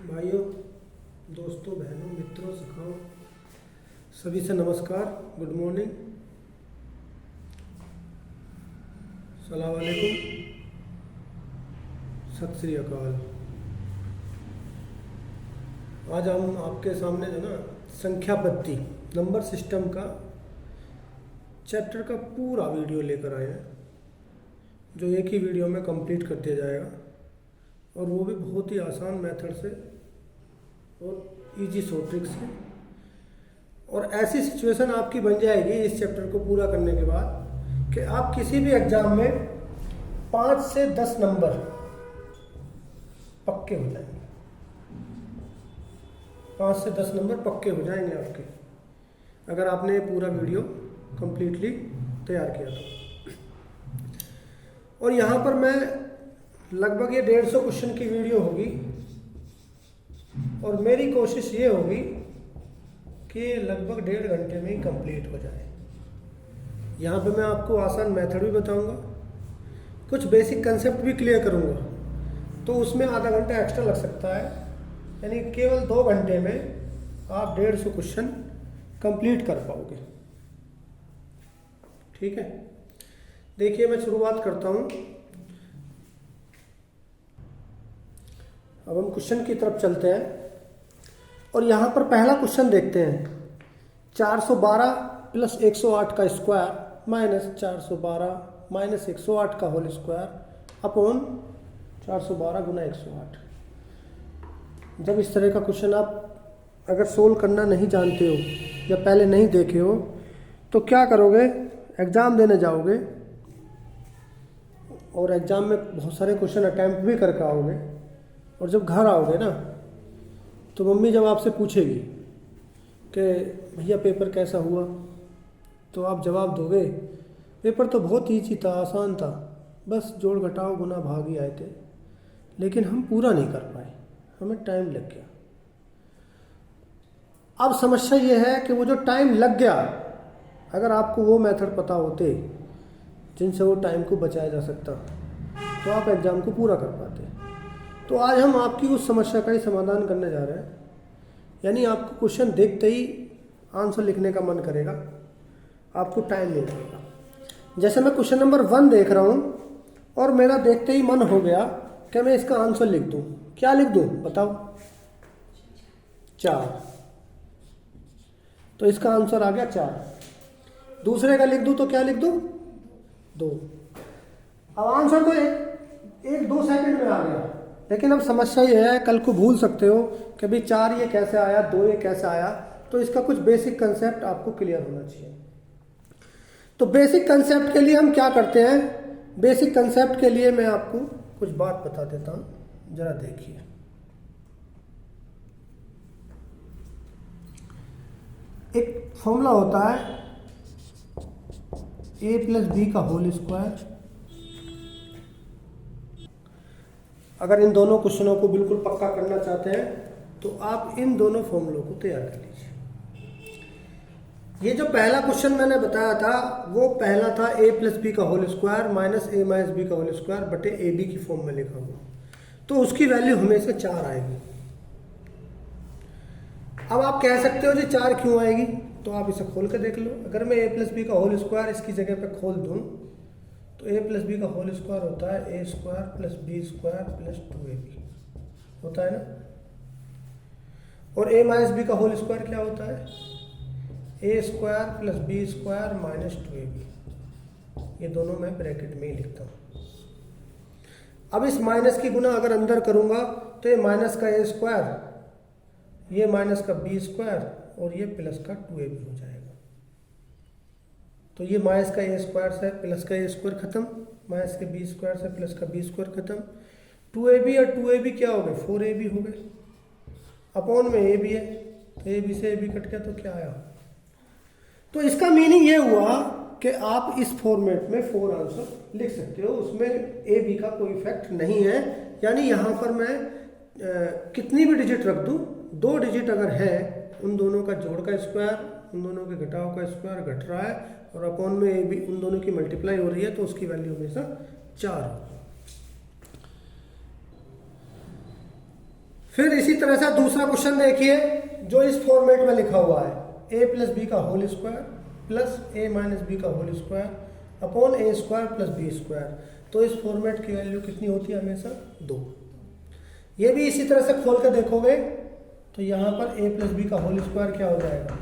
भाइयों, दोस्तों, बहनों, मित्रों, सखाओं, सभी से नमस्कार। गुड मॉर्निंग, सलाम वालेकुम, सत श्री अकाल। आज हम आपके सामने जो ना संख्या पद्धति नंबर सिस्टम का चैप्टर का पूरा वीडियो लेकर आए हैं, जो एक ही वीडियो में कंप्लीट कर दिया जाएगा, और वो भी बहुत ही आसान मेथड से और इजी शॉर्ट ट्रिक से। और ऐसी सिचुएशन आपकी बन जाएगी इस चैप्टर को पूरा करने के बाद कि आप किसी भी एग्जाम में 5 से 10 नंबर पक्के हो जाएंगे। 5 से 10 नंबर पक्के हो जाएंगे आपके, अगर आपने ये पूरा वीडियो कंप्लीटली तैयार किया तो। और यहाँ पर मैं लगभग ये 150 क्वेश्चन की वीडियो होगी, और मेरी कोशिश ये होगी कि लगभग 1.5 घंटे में ही कंप्लीट हो जाए। यहाँ पे मैं आपको आसान मेथड भी बताऊंगा, कुछ बेसिक कंसेप्ट भी क्लियर करूंगा, तो उसमें आधा घंटा एक्स्ट्रा लग सकता है। यानी केवल 2 घंटे में आप 150 क्वेश्चन कंप्लीट कर पाओगे। ठीक है, देखिए मैं शुरुआत करता हूँ। अब हम क्वेश्चन की तरफ चलते हैं, और यहाँ पर पहला क्वेश्चन देखते हैं। 412 प्लस 108 का स्क्वायर माइनस 412 माइनस 108 का होल स्क्वायर अपॉन 412 गुना 108। जब इस तरह का क्वेश्चन आप अगर सोल्व करना नहीं जानते हो या पहले नहीं देखे हो, तो क्या करोगे, एग्ज़ाम देने जाओगे और एग्ज़ाम में बहुत सारे क्वेश्चन अटैम्प्ट भी करके आओगे, और जब घर आओगे ना, तो मम्मी जब आपसे पूछेगी कि भैया पेपर कैसा हुआ, तो आप जवाब दोगे पेपर तो बहुत ईजी था, आसान था, बस जोड़ घटाव गुना भाग ही आए थे, लेकिन हम पूरा नहीं कर पाए, हमें टाइम लग गया। अब समस्या ये है कि वो जो टाइम लग गया, अगर आपको वो मेथड पता होते जिनसे वो टाइम को बचाया जा सकता, तो आप एग्ज़ाम को पूरा कर पाते। तो आज हम आपकी उस समस्या का ही समाधान करने जा रहे हैं। यानी आपको क्वेश्चन देखते ही आंसर लिखने का मन करेगा, आपको टाइम नहीं लगेगा। जैसे मैं क्वेश्चन नंबर 1 देख रहा हूँ, और मेरा देखते ही मन हो गया कि मैं इसका आंसर लिख दूँ। क्या लिख दूँ बताओ? 4। तो इसका आंसर आ गया 4। दूसरे का लिख दूँ तो क्या लिख दूँ? 2। अब आंसर तो एक 2 सेकंड में आ गया, लेकिन अब समस्या ये है, कल को भूल सकते हो कि भाई 4 ये कैसे आया, 2 ये कैसे आया। तो इसका कुछ बेसिक कंसेप्ट आपको क्लियर होना चाहिए। तो बेसिक कंसेप्ट के लिए हम क्या करते हैं, बेसिक कंसेप्ट के लिए मैं आपको कुछ बात बता देता हूँ, जरा देखिए। एक फॉर्मूला होता है a प्लस बी का होल स्क्वायर। अगर इन दोनों क्वेश्चनों को बिल्कुल पक्का करना चाहते हैं, तो आप इन दोनों फॉर्मूलों को तैयार कर लीजिए। ये जो पहला क्वेश्चन मैंने बताया था, वो पहला था a प्लस बी का whole square minus a minus B का होल स्क्वायर बटे ए बी की फॉर्म में लिखा हुआ, तो उसकी वैल्यू हमेशा 4 आएगी। अब आप कह सकते हो जी 4 क्यों आएगी, तो आप इसे खोल के देख लो। अगर मैं a प्लस बी का होल स्क्वायर इसकी जगह पे खोल दूँ, तो a प्लस बी का होल स्क्वायर होता है a square plus B square plus 2ab होता है ना। और a माइनस बी का होल स्क्वायर क्या होता है? a square plus B square minus 2ab। ये दोनों मैं ब्रैकेट में ही लिखता हूँ। अब इस माइनस की गुना अगर अंदर करूँगा, तो ये माइनस का a स्क्वायर, ये माइनस का बी स्क्वायर, और ये प्लस का 2ab हो जाएगा। तो ये माइनस का ए स्क्वायर से प्लस का ए स्क्वायर खत्म, माइनस के बी स्क्वायर से प्लस का बी स्क्वायर खत्म। 2ab और 2ab क्या हो गए? 4ab हो गए। अपॉन में ab है, तो ab से ab कट गया, तो क्या आया? तो इसका मीनिंग ये हुआ कि आप इस फॉर्मेट में 4 आंसर लिख सकते हो, उसमें ab का कोई इफेक्ट नहीं है। यानी यहाँ पर मैं कितनी भी डिजिट रख दूँ, 2 डिजिट अगर है, उन दोनों का जोड़ का स्क्वायर, उन दोनों के घटाव का स्क्वायर घट रहा है, और अपॉन में ए बी उन दोनों की मल्टीप्लाई हो रही है, तो उसकी वैल्यू हमेशा 4 होगी। फिर इसी तरह से दूसरा क्वेश्चन देखिए जो इस फॉर्मेट में लिखा हुआ है, a प्लस बी का whole square plus a minus B का whole square upon a square plus B square. तो इस फॉर्मेट की वैल्यू कितनी होती है? हमेशा 2। ये भी इसी तरह से खोल कर देखोगे तो यहाँ पर a प्लस बी का होल स्क्वायर क्या हो जाएगा?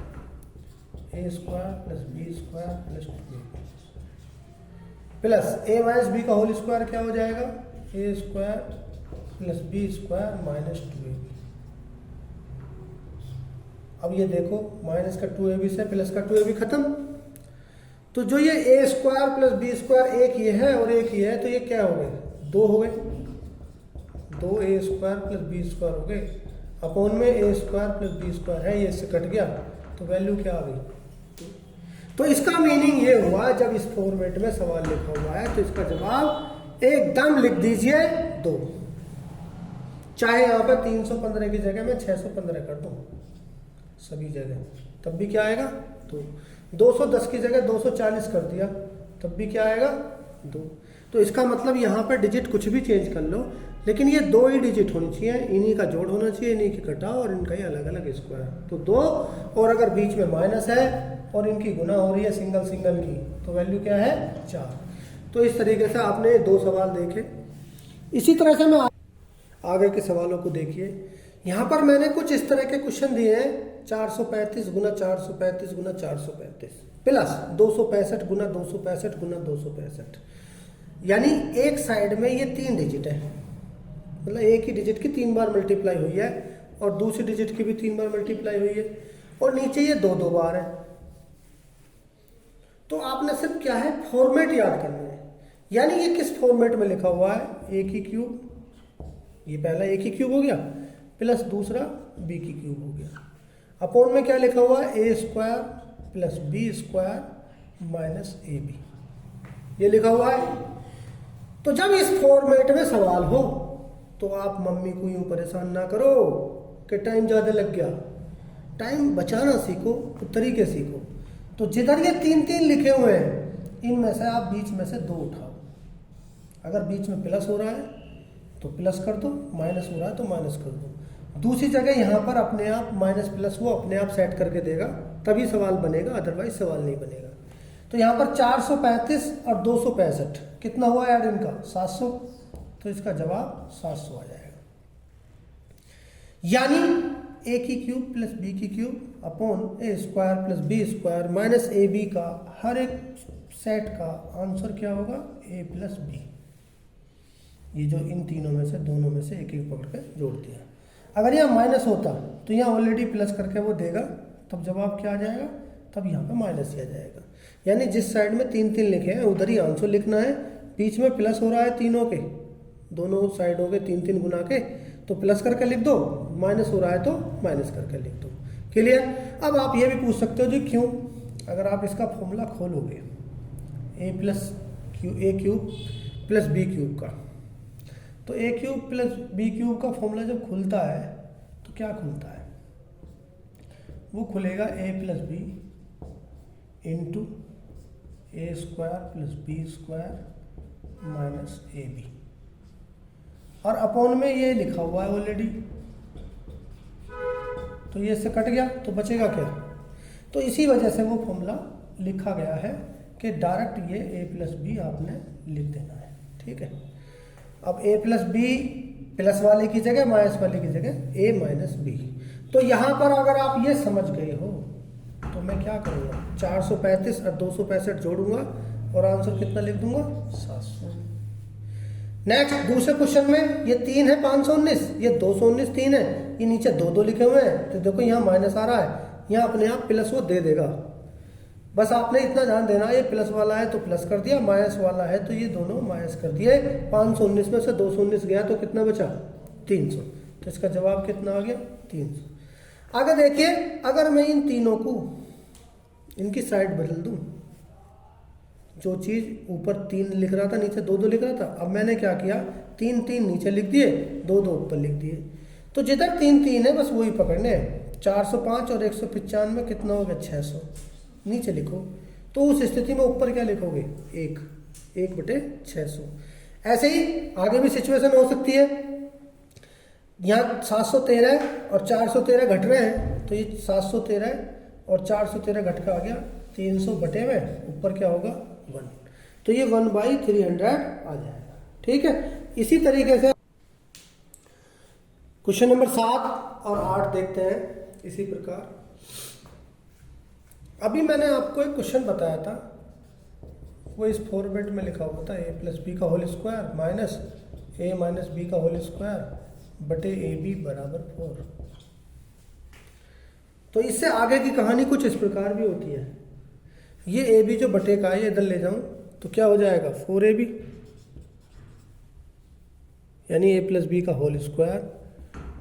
a square plus B square plus 2 plus a minus B का होल स्क्वायर क्या हो जाएगा? a square plus B square minus 2ab। अब ये देखो माइनस का 2ab से प्लस का 2ab खत्म। तो जो ये a square plus B square एक ये है और एक ये है, तो ये क्या हो गए? 2 हो गए। 2a square plus B square हो गए अपॉन में a square plus B square है, ये इससे कट गया तो वैल्यू क्या आ गई? तो इसका मीनिंग ये हुआ जब इस फॉर्मेट में सवाल लिखा हुआ है तो इसका जवाब एकदम लिख दीजिए 2। चाहे यहाँ पर 315 की जगह मैं 615 कर दूं सभी जगह, तब भी क्या आएगा? 2। 210 की जगह 240 कर दिया तब भी क्या आएगा? 2। तो इसका मतलब यहाँ पर डिजिट कुछ भी चेंज कर लो, लेकिन ये 2 ही डिजिट होनी चाहिए, इन्हीं का जोड़ होना चाहिए, इन्हीं की घटाओ और इनका ही अलग अलग स्क्वायर। तो 2 और अगर बीच में माइनस है और इनकी गुना हो रही है सिंगल सिंगल की, तो वैल्यू क्या है? 4। तो इस तरीके से आपने 2 सवाल देखे। इसी तरह से मैं आगे के सवालों को देखिए। यहाँ पर मैंने कुछ इस तरह के क्वेश्चन दिए हैं, 435 गुना 435 गुना 435 प्लस 265 गुना 265 गुना 265, यानी एक साइड में ये 3 डिजिट है, मतलब एक ही डिजिट की 3 बार मल्टीप्लाई हुई है और दूसरी डिजिट की भी 3 बार मल्टीप्लाई हुई है और नीचे ये 2 बार है। तो आपने सिर्फ क्या है? फॉर्मेट याद करना है, यानी ये किस फॉर्मेट में लिखा हुआ है? a की क्यूब, ये पहला a की क्यूब हो गया प्लस दूसरा b की क्यूब हो गया अपॉन में क्या लिखा हुआ है? a square plus B square minus ab, ये लिखा हुआ है। तो जब इस फॉर्मेट में सवाल हो तो आप मम्मी को यूं परेशान ना करो कि टाइम ज़्यादा लग गया। टाइम बचाना सीखो, तरीके सीखो। तो जिधर ये 3 लिखे हुए हैं इनमें से आप बीच में से 2 उठाओ। अगर बीच में प्लस हो रहा है तो प्लस कर दो, माइनस हो रहा है तो माइनस कर दो। दूसरी जगह यहाँ पर अपने आप माइनस प्लस वो अपने आप सेट करके देगा, तभी सवाल बनेगा, अदरवाइज सवाल नहीं बनेगा। तो यहाँ पर 435 और 265 कितना हुआ यार इनका? 700। तो इसका जवाब 700 आ जाएगा। यानी a की क्यूब प्लस b की cube upon a square plus b square minus ab का हर एक सेट का आंसर क्या होगा? a plus b। ये जो इन तीनों में से दोनों में से एक एक पकड़ के जोड़ दिया। अगर यहाँ माइनस होता तो यहाँ ऑलरेडी प्लस करके वो देगा, तब जवाब क्या आ जाएगा? तब यहाँ पे माइनस ही आ जाएगा। यानी जिस साइड में 3 लिखे हैं उधर ही आंसर लिखना है। बीच में प्लस हो रहा है तीनों के, दोनों साइडों के 3 गुना के, तो प्लस करके लिख दो, माइनस हो रहा है तो माइनस करके लिख दो। क्लियर? अब आप ये भी पूछ सकते हो जी क्यों? अगर आप इसका फॉर्मूला खोलोगे A cube plus B cube का, तो A cube plus B cube का फॉर्मूला जब खुलता है तो क्या खुलता है? वो खुलेगा A plus B into A square plus B square minus A B, और अपॉन में ये लिखा हुआ है ऑलरेडी, तो ये इससे कट गया तो बचेगा क्या? तो इसी वजह से वो फॉर्मूला लिखा गया है कि डायरेक्ट ये a प्लस बी आपने लिख देना है। ठीक है? अब a प्लस बी प्लस वाले की जगह माइनस वाले की जगह a माइनस बी। तो यहाँ पर अगर आप ये समझ गए हो तो मैं क्या करूँगा? 435 और 265 जोड़ूंगा और आंसर कितना लिख दूंगा? 700। नेक्स्ट दूसरे क्वेश्चन में ये 3 है 519, ये 219 3 है, ये नीचे 2 लिखे हुए हैं, तो देखो यहाँ माइनस आ रहा है, यहाँ अपने आप प्लस वो दे देगा। बस आपने इतना ध्यान देना, ये प्लस वाला है तो प्लस कर दिया, माइनस वाला है तो ये दोनों माइनस कर दिए। 519 में से 219 गया तो कितना बचा? 300। तो इसका जवाब कितना आ गया? 300। आगे देखिए, अगर मैं इन तीनों को इनकी साइड बदल दूं, जो चीज ऊपर 3 लिख रहा था नीचे 2 लिख रहा था, अब मैंने क्या किया? 3 नीचे लिख दिए, 2 ऊपर लिख दिए। तो जिधर 3 है बस वही पकड़ने हैं। 405 और 195 में कितना हो गया? 600। नीचे लिखो, तो उस स्थिति में ऊपर क्या लिखोगे? 1 बटे 600। ऐसे ही आगे भी सिचुएशन हो सकती है। यहाँ 713 और 413 घट रहे हैं, तो ये 713 और 413 घट का आ गया 300 बटे में ऊपर क्या होगा 1, तो ये 1/300 आ जाएगा। ठीक है, इसी तरीके से क्वेश्चन नंबर 7 और 8 देखते हैं इसी प्रकार। अभी मैंने आपको एक क्वेश्चन बताया था, वो इस फॉर्मेट में लिखा हुआ था a+b का whole square minus a minus b का होल स्क्वायर बटे ab बराबर 4। तो इससे आगे की कहानी कुछ इस प्रकार भी होती है। ये ab जो बटे का है ये इधर ले जाऊं तो क्या हो जाएगा 4ab, यानी a+b का whole square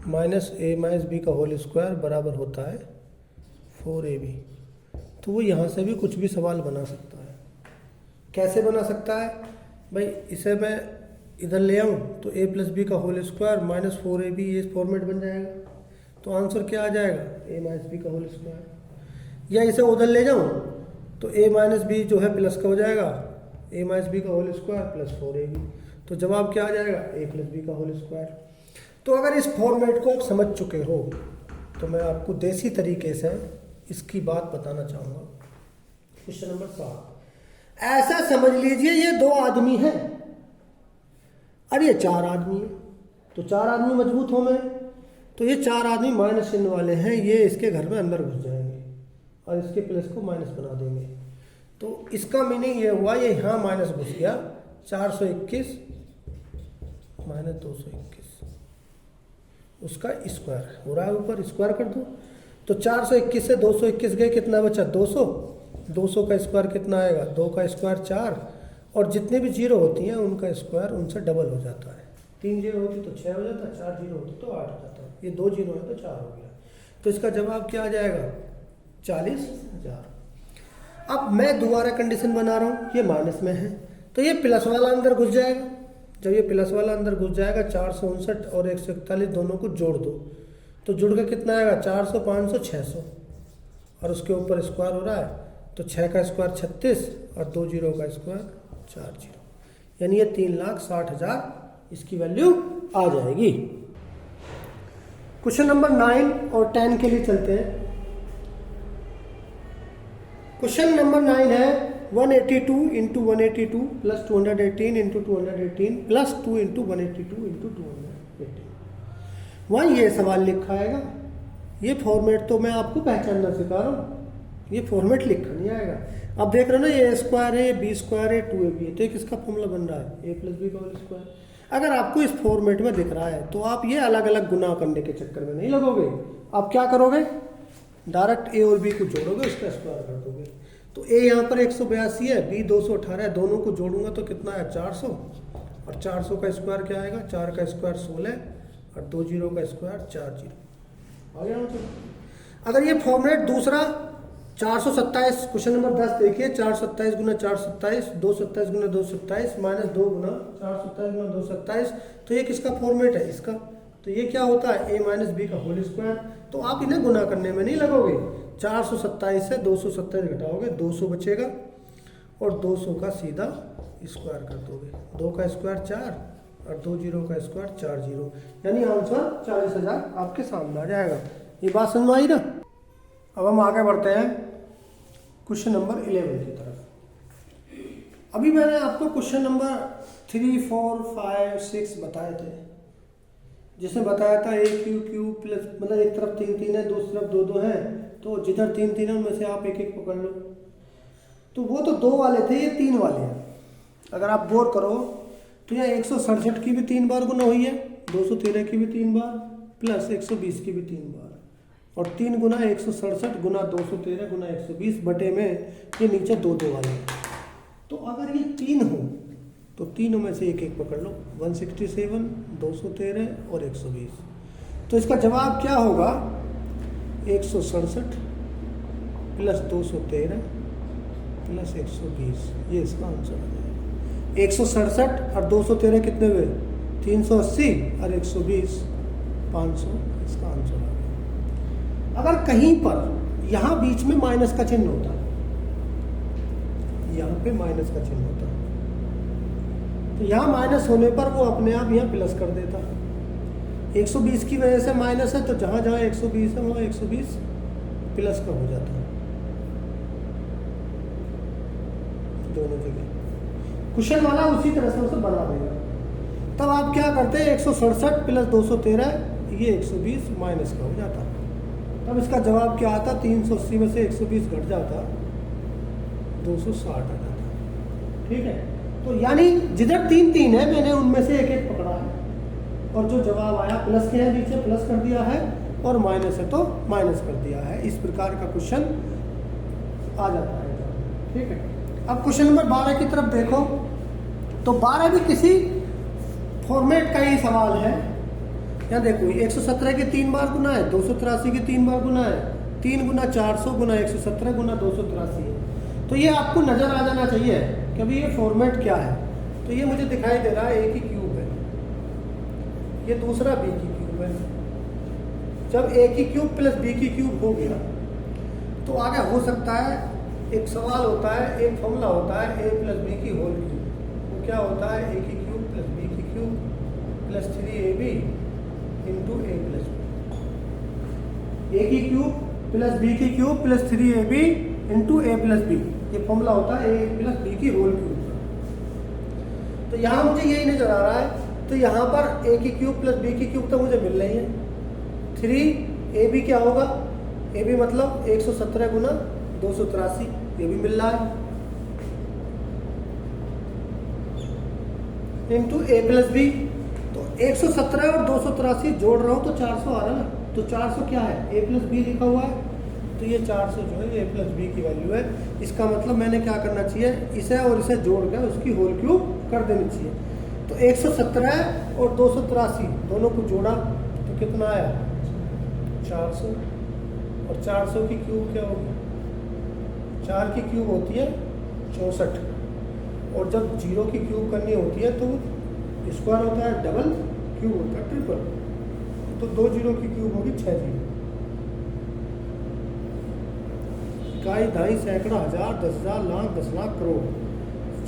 minus a minus b का होल स्क्वायर बराबर होता है 4ab। तो वो यहाँ से भी कुछ भी सवाल बना सकता है। कैसे बना सकता है भाई, इसे मैं इधर ले आऊँ तो a+b का होल स्क्वायर माइनस 4ab, ये फॉर्मेट बन जाएगा। तो आंसर क्या आ जाएगा a माइनस b का होल स्क्वायर। या इसे उधर ले जाऊँ तो a माइनस b जो है प्लस का हो जाएगा, a माइनस b का होल स्क्वायर प्लस 4ab। तो जवाब क्या आ जाएगा a+b का होल स्क्वायर। तो अगर इस फॉर्मेट को आप समझ चुके हो तो मैं आपको देसी तरीके से इसकी बात बताना चाहूँगा। क्वेश्चन नंबर 7, ऐसा समझ लीजिए ये 2 आदमी हैं और ये 4 आदमी है। तो 4 आदमी मजबूत हो गए, तो ये 4 आदमी माइनस चिन्ह वाले हैं, ये इसके घर में अंदर घुस जाएंगे और इसके प्लस को माइनस बना देंगे। तो इसका मीनिंग ये हुआ ये यहाँ माइनस घुस गया, 421 माइनस 221 उसका स्क्वायर हो रहा है, ऊपर स्क्वायर कर दो। तो 421 से 221 गए, कितना बचा 200, 200 का स्क्वायर कितना आएगा 2 का स्क्वायर 4, और जितने भी जीरो होती हैं उनका स्क्वायर उनसे डबल हो जाता है। 3 जीरो होती तो 6 हो जाता, 4 जीरो होती तो 8 हो जाता, ये 2 जीरो है तो 4 हो गया। तो इसका जवाब क्या आ जाएगा 40,000। अब मैं दोबारा कंडीशन बना रहा हूँ, ये माइनस में है तो ये प्लस वाला अंदर घुस जाएगा। जब ये प्लस वाला अंदर घुस जाएगा 459 और 141 दोनों को जोड़ दो तो जुड़ के कितना आएगा 400, 500, 600 और उसके ऊपर स्क्वायर हो रहा है तो 6 का स्क्वायर 36 और 2 जीरो का स्क्वायर 4 जीरो, यानी ये 3,60,000 इसकी वैल्यू आ जाएगी। क्वेश्चन नंबर 9 और 10 के लिए चलते हैं। क्वेश्चन नंबर 9 है 182 into 182 plus 218 into 218 plus 2 into 182 into 218। वहाँ ये सवाल लिखा आएगा। ये फॉर्मेट तो मैं आपको पहचानना सिखा रहा हूँ, ये फॉर्मेट लिखा नहीं आएगा। अब देख रहे हो ना ये a स्क्वायर है, b स्क्वायर है, 2ab है, तो ये किसका फॉर्मूला बन रहा है a+b का होल स्क्वायर। अगर आपको इस फॉर्मेट में दिख रहा है तो आप ये अलग अलग गुना करने के चक्कर में नहीं लगोगे। आप क्या करोगे, डायरेक्ट a और b को जोड़ोगे, उसका स्क्वायर कर दोगे। तो a यहाँ पर 182 है, b 218 है, दोनों को जोड़ूंगा तो कितना है 400, और 400 का स्क्वायर क्या आएगा 4 का स्क्वायर 16 और 2 जीरो का स्क्वायर 4 जीरो आ गया आंसर। अगर ये फॉर्मेट दूसरा 427 क्वेश्चन नंबर 10 देखिए, 427 गुना 427, 227 गुना 227 माइनस 2 गुना 427 गुना 227, तो ये किसका फॉर्मेट है इसका। तो ये क्या होता है a माइनस बी का होल स्क्वायर। तो आप इन्हें गुना करने में नहीं लगोगे, 427 से 227 घटाओगे 200 बचेगा और 200 का सीधा स्क्वायर कर दोगे, 2 का स्क्वायर 4 और 2 जीरो का स्क्वायर 4 जीरो, यानी आंसर 40,000 आपके सामने आ जाएगा। ये बात समझ में आई ना। अब हम आगे बढ़ते हैं क्वेश्चन नंबर 11 की तरफ। अभी मैंने आपको क्वेश्चन नंबर 3, 4, 5, 6 बताए थे, जिसमें बताया था a क्यू प्लस, मतलब एक तरफ 3 3 है, दूसरी तरफ 2 2 है, तो जिधर 3 3 है उनमें से आप एक एक पकड़ लो। तो वो तो 2 वाले थे, ये 3 वाले हैं। अगर आप गौर करो तो यहाँ 167 की भी 3 बार गुना हुई है, 213 की भी 3 बार, प्लस 120 की भी 3 बार, और 3 गुना 167 गुना 213 गुना 120 बटे में ये नीचे 2 2 वाले हैं। तो अगर ये 3 हो तो तीनों में से एक एक पकड़ लो, 167, 213 और 120। तो इसका जवाब क्या होगा 167 प्लस 213 प्लस 120, ये इसका आंसर है। 167 और 213 कितने हुए 380 और 120 500, इसका आंसर है। अगर कहीं पर यहाँ बीच में माइनस का चिन्ह होता है, यहाँ पे माइनस का चिन्ह होता है, तो यहाँ माइनस होने पर वो अपने आप यहाँ प्लस कर देता। 120 की वजह से माइनस है, तो जहाँ जहाँ 120 है वहाँ 120 प्लस का हो जाता है दोनों जगह। क्वेश्चन वाला उसी तरह से उसे बना देगा। तब आप क्या करते हैं, 167 प्लस 213 ये 120 माइनस का हो जाता। तब इसका जवाब क्या आता, 380 में से 120 घट जाता 260 आ जाता। ठीक है, तो यानी जिधर 3 3 है मैंने उनमें से एक एक पकड़ा है, और जो जवाब आया प्लस के है नीचे प्लस कर दिया है, और माइनस है तो माइनस कर दिया है। इस प्रकार का क्वेश्चन आ जाता है। ठीक है, अब क्वेश्चन नंबर 12 की तरफ देखो, तो 12 भी किसी फॉर्मेट का ही सवाल है। यहाँ देखो 117 के 3 बार गुना है, 283 के 3 बार गुना है, 3 गुना 400 गुना 117 गुना 283 है। तो ये आपको नजर आ जाना चाहिए कि अभी ये फॉर्मेट क्या है। तो ये मुझे दिखाई दे रहा है ए की क्यूब है, ये दूसरा बी की क्यूब है। जब ए की क्यूब प्लस बी की क्यूब हो गया तो आगे हो सकता है एक सवाल होता है, एक फॉर्मूला होता है ए प्लस बी की होल क्यूब। वो क्या होता है, ए की क्यूब प्लस बी की क्यूब प्लस 3ab इंटू ए प्लस बी। ए की क्यूब प्लस बी की क्यूब प्लस 3ab इंटू ए प्लस बी, ये फॉर्मूला होता है ए प्लस बी की होल क्यूब का। तो यहाँ मुझे यही नजर आ रहा है, तो यहाँ पर ए की क्यूब प्लस बी की क्यूब तो मुझे मिल रही है। 3ab क्या होगा, ab मतलब 117 गुना 283, ये भी मिल रहा है, इंटू ए प्लस बी। तो 117 और 283 जोड़ रहा हूँ तो 400 आ रहा है ना। तो 400 क्या है, ए प्लस बी लिखा हुआ है, तो ये 400 जो है ए प्लस बी की वैल्यू है। इसका मतलब मैंने क्या करना चाहिए, इसे और इसे जोड़ कर उसकी होल क्यूब कर देनी चाहिए। तो 117 और 283 दोनों को जोड़ा तो कितना आया 400, और 400 की क्यूब क्या होगी, 4 की क्यूब होती है 64, और जब 0 की क्यूब करनी होती है तो स्क्वायर होता है डबल, क्यूब होता है ट्रिपल। तो 2 0 की क्यूब होगी 6 0। इकाई, दहाई, सैकड़ा, हजार, 10,000, लाख, 10 लाख, करोड़,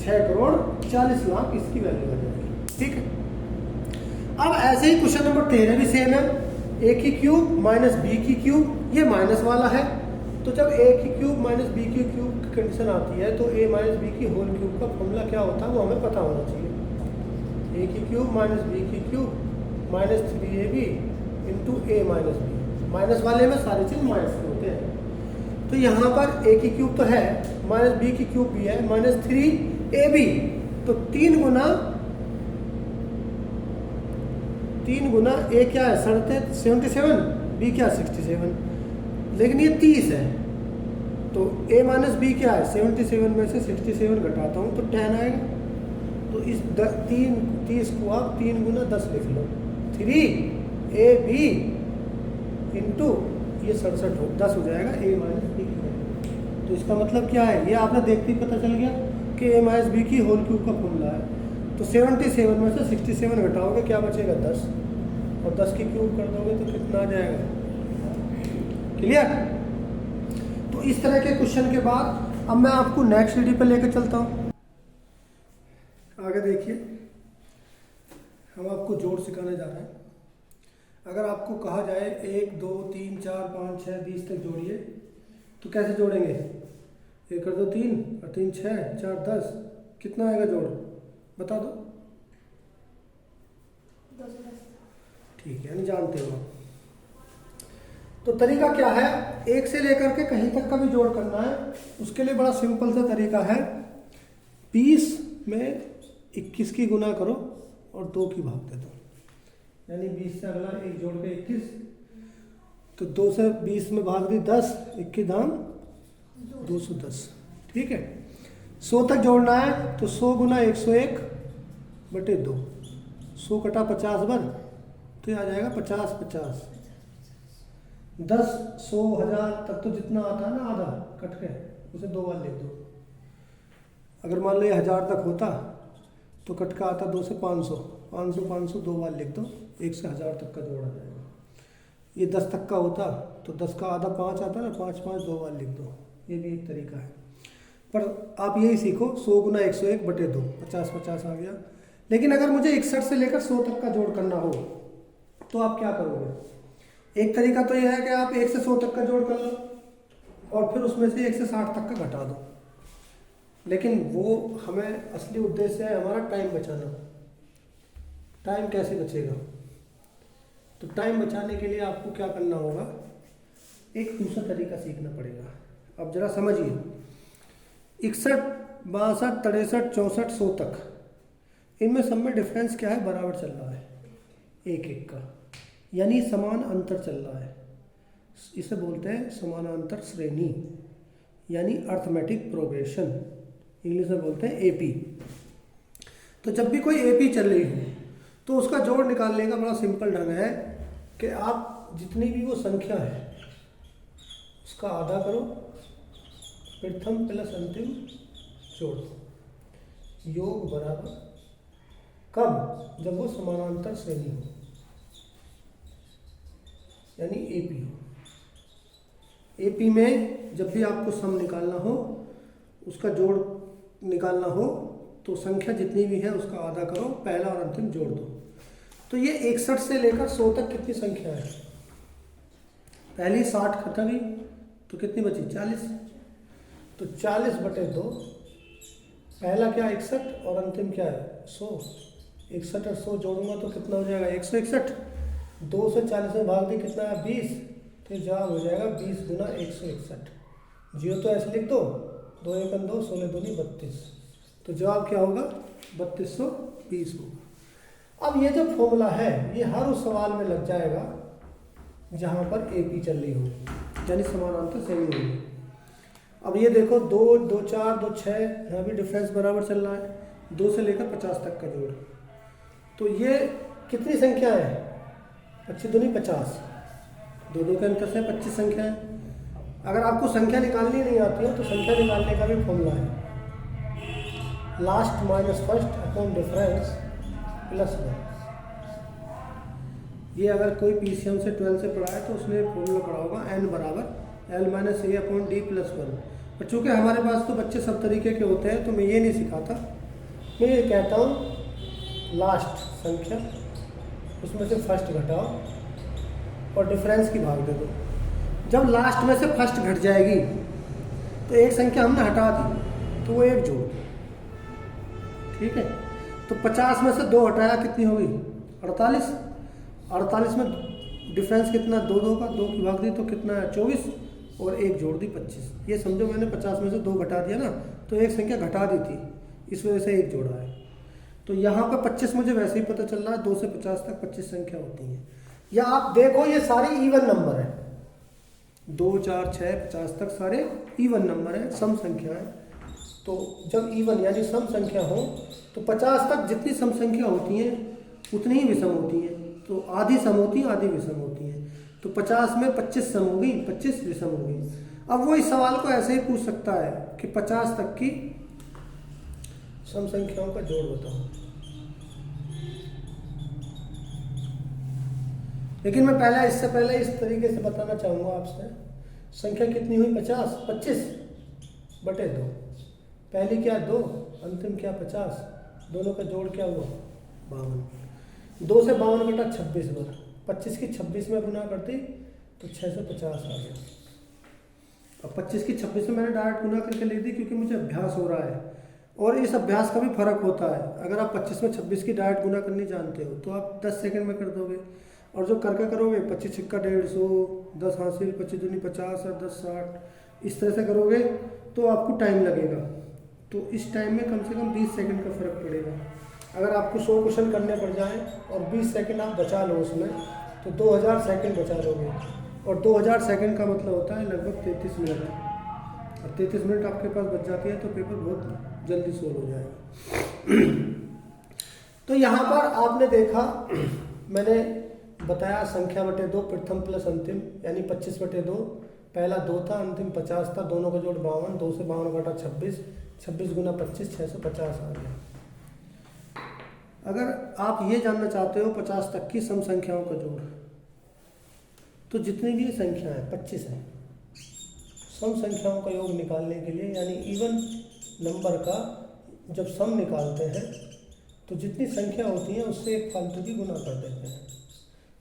6 करोड़ 40 लाख इसकी वैल्यू आ जाएगी। ठीक है, अब ऐसे ही क्वेश्चन नंबर 13 भी सेम है, ए की क्यूब माइनस बी की क्यूब, ये माइनस वाला है। तो जब ए की क्यूब माइनस बी की क्यूब की कंडीशन आती है तो ए माइनस बी की होल क्यूब का फॉर्मूला क्या होता है वो हमें पता होना चाहिए। ए की क्यूब माइनस बी की क्यूब माइनस 3ab इंटू ए माइनस बी। माइनस वाले में सारे चीज माइनस के होते हैं। तो यहाँ पर ए की क्यूब तो है, माइनस बी की क्यूब भी है, माइनस 3ab, तो 3 गुना ए क्या है 77, बी क्या 67, लेकिन ये 30 है। तो a माइनस बी क्या है 77 में से 67 घटाता हूँ तो 10 आएगा। तो इस 30 को आप 3 गुना 10 लिख लो, 3ab इंटू ये 67 हो 10 हो जाएगा a माइनस बी की। तो इसका मतलब क्या है, ये आपने देखते ही पता चल गया कि a माइनस बी की होल क्यूब का फॉर्मूला है। तो 77 में से 67 घटाओगे क्या बचेगा 10, और 10 की क्यूब कर दोगे तो कितना आ जाएगा। क्लियर। तो इस तरह के क्वेश्चन के बाद अब मैं आपको नेक्स्ट सीढ़ी पर लेकर चलता हूँ। आगे देखिए, हम आपको जोड़ सिखाने जा रहे हैं। अगर आपको कहा जाए 1 2 3 4 5 6 20 तक जोड़िए, तो कैसे जोड़ेंगे, 1 कर दो 3 और 3 6 4 10, कितना आएगा जोड़ बता दो। 210। ठीक है, नहीं जानते हो। तो तरीका क्या है, 1 से लेकर के कहीं तक का भी जोड़ करना है, उसके लिए बड़ा सिंपल सा तरीका है। 20 में 21 की गुना करो और 2 की भाग दे दो, यानी 20 से अगला एक जोड़ के 21, तो 2 से 20 में भाग दी 10, 21 धाम 210। ठीक है, 100 तक जोड़ना है तो 100 गुना 101 बटे 2, 100 कटा 50 बार तो आ जाएगा 50 50, 10 100 1000 तक तो जितना आता है ना आधा कट के उसे 2 बार लिख दो। अगर मान लो 1000 तक होता तो कट का आता 2 से 500, 500 500 2 बार लिख दो, 1 से 1000 तक का जोड़ा जाएगा। ये 10 तक का होता तो 10 का आधा 5 आता ना, 5 5 2 बार लिख दो, ये भी एक तरीका है। पर आप यही सीखो 100 गुना 101 बटे 2, 50 50 आ गया। लेकिन अगर मुझे 61 से लेकर 100 तक का जोड़ करना हो तो आप क्या करोगे? एक तरीका तो यह है कि आप 1 से 100 तक का जोड़ कर लो और फिर उसमें से 1 से 60 तक का घटा दो, लेकिन वो हमें असली उद्देश्य है हमारा टाइम बचाना। टाइम कैसे बचेगा? तो टाइम बचाने के लिए आपको क्या करना होगा, एक दूसरा तरीका सीखना पड़ेगा। अब जरा समझिए, 61, 62, 63, 64, 100 तक, इनमें सब में डिफरेंस क्या है? बराबर चल रहा है, एक एक का, यानी समान अंतर चल रहा है। इसे बोलते हैं समानांतर श्रेणी, यानी अर्थमेटिक प्रोग्रेशन, इंग्लिश में बोलते हैं एपी। तो जब भी कोई एपी चल रही हो तो उसका जोड़ निकालने का बड़ा सिंपल ढंग है कि आप जितनी भी वो संख्या है उसका आधा करो, प्रथम प्लस अंतिम जोड़ दो, योग बराबर कब? जब वो समानांतर श्रेणी हो, यानी एपी हो। एपी में जब भी आपको सम निकालना हो, उसका जोड़ निकालना हो, तो संख्या जितनी भी है उसका आधा करो, पहला और अंतिम जोड़ दो। तो ये 61 से लेकर 100 तक कितनी संख्या है? पहली 60 खत्म हुई तो कितनी बची? 40। तो 40/2, पहला क्या 61 और अंतिम क्या है 100। 61 और 100 जोड़ूंगा तो कितना हो जाएगा? 161। 2 से 40 में भाग दी, कितना है? 20। तो जवाब हो जाएगा 20 गुना 161। जीरो तो ऐसे लिख दो, 2 एकम 2, 16 दूनी 32। तो जवाब क्या होगा? 3220 होगा। अब ये जो फॉर्मूला है ये हर उस सवाल में लग जाएगा जहाँ पर एपी चल रही हो, यानी समानांतर श्रेणी होगी। अब ये देखो 2, 2, 4, 2, 6, यहाँ भी डिफरेंस बराबर चल रहा है, 2 से लेकर 50 तक का जोड़। तो ये कितनी संख्या है? 25 दूनी 50, दो के अंतर से 25 संख्या है। अगर आपको संख्या निकालनी नहीं आती हो तो संख्या निकालने का भी फॉर्मूला है, last minus first upon difference plus 1। ये अगर कोई पीसीएम से 12 से पढ़ा है तो उसने फॉर्मूला पढ़ा होगा, n बराबर l माइनस ए अपॉन डी प्लस 1। और चूँकि हमारे पास तो बच्चे सब तरीके के होते हैं तो मैं ये नहीं सिखाता, मैं ये कहता हूँ लास्ट संख्या उसमें से फर्स्ट घटाओ और डिफरेंस की भाग दे दो। जब लास्ट में से फर्स्ट घट जाएगी तो एक संख्या हमने हटा दी तो वो एक जोड़, ठीक है। तो 50 में से 2 हटाया, कितनी होगी? 48। 48 में डिफरेंस कितना? 2 2 का, 2 की भाग दी तो कितना है? 24 और एक जोड़ दी 25। ये समझो मैंने 50 में से 2 घटा दिया ना, तो एक संख्या घटा दी थी, इस वजह से एक जोड़ा है। तो यहाँ पर 25 मुझे वैसे ही पता चल रहा है, 2 से 50 तक 25 संख्या होती है। या आप देखो ये सारी इवन नंबर है, 2, 4, 6, 50 तक सारे इवन नंबर है, सम संख्या है। तो जब इवन यानी सम संख्या हो तो 50 तक जितनी सम संख्या होती है उतनी ही विषम होती है। तो आधी सम होती है, आधी विषम होती है। तो 50 में 25 सम होगी, 25 विषम होगी। अब वो इस सवाल को ऐसे ही पूछ सकता है कि 50 तक की सम संख्याओं का जोड़ बताओ। लेकिन मैं इससे पहले इस तरीके से बताना चाहूँगा आपसे, संख्या कितनी हुई? 50, 25/2। पहली क्या? 2, अंतिम क्या? 50, दोनों का जोड़ क्या हुआ? 52। 2 से 52/26 बार, 25 की 26 में गुना करती तो 650 आ गया। अब 25 की 26 में मैंने डायरेक्ट गुना करके लिख दी क्योंकि मुझे अभ्यास हो रहा है, और इस अभ्यास का भी फर्क होता है। अगर आप 25 में 26 की डायरेक्ट गुना करनी जानते हो तो आप 10 सेकंड में कर दोगे, और जो करके करोगे 25 छिक्का 150, 10 हासिल, 25 दूनी 50 और 10 60, इस तरह से करोगे तो आपको टाइम लगेगा। तो इस टाइम में कम से कम 20 सेकंड का फर्क पड़ेगा। अगर आपको 100 क्वेश्चन करने पड़ जाएं और 20 सेकंड आप बचा लो उसमें, तो 2000 सेकंड बचा लोगे, और 2000 सेकंड का मतलब होता है लगभग 33 मिनट। और 33 मिनट आपके पास बच जाती है तो पेपर बहुत जल्दी सोल्व हो जाएगा। तो यहाँ पर आपने देखा, मैंने बताया संख्या बटे 2 प्रथम प्लस अंतिम, यानी 25/2। पहला 2 था, अंतिम 50 था, दोनों का जोड़ 52। 2 से 52 घटा 26, 26 गुना 25, 650 आ गया। अगर आप ये जानना चाहते हो 50 तक की सम संख्याओं का जोड़, तो जितनी भी संख्या है 25 है, सम संख्याओं का योग निकालने के लिए, यानी इवन नंबर का जब सम निकालते हैं तो जितनी संख्या होती है उससे एक फालतू की गुना कर देते हैं।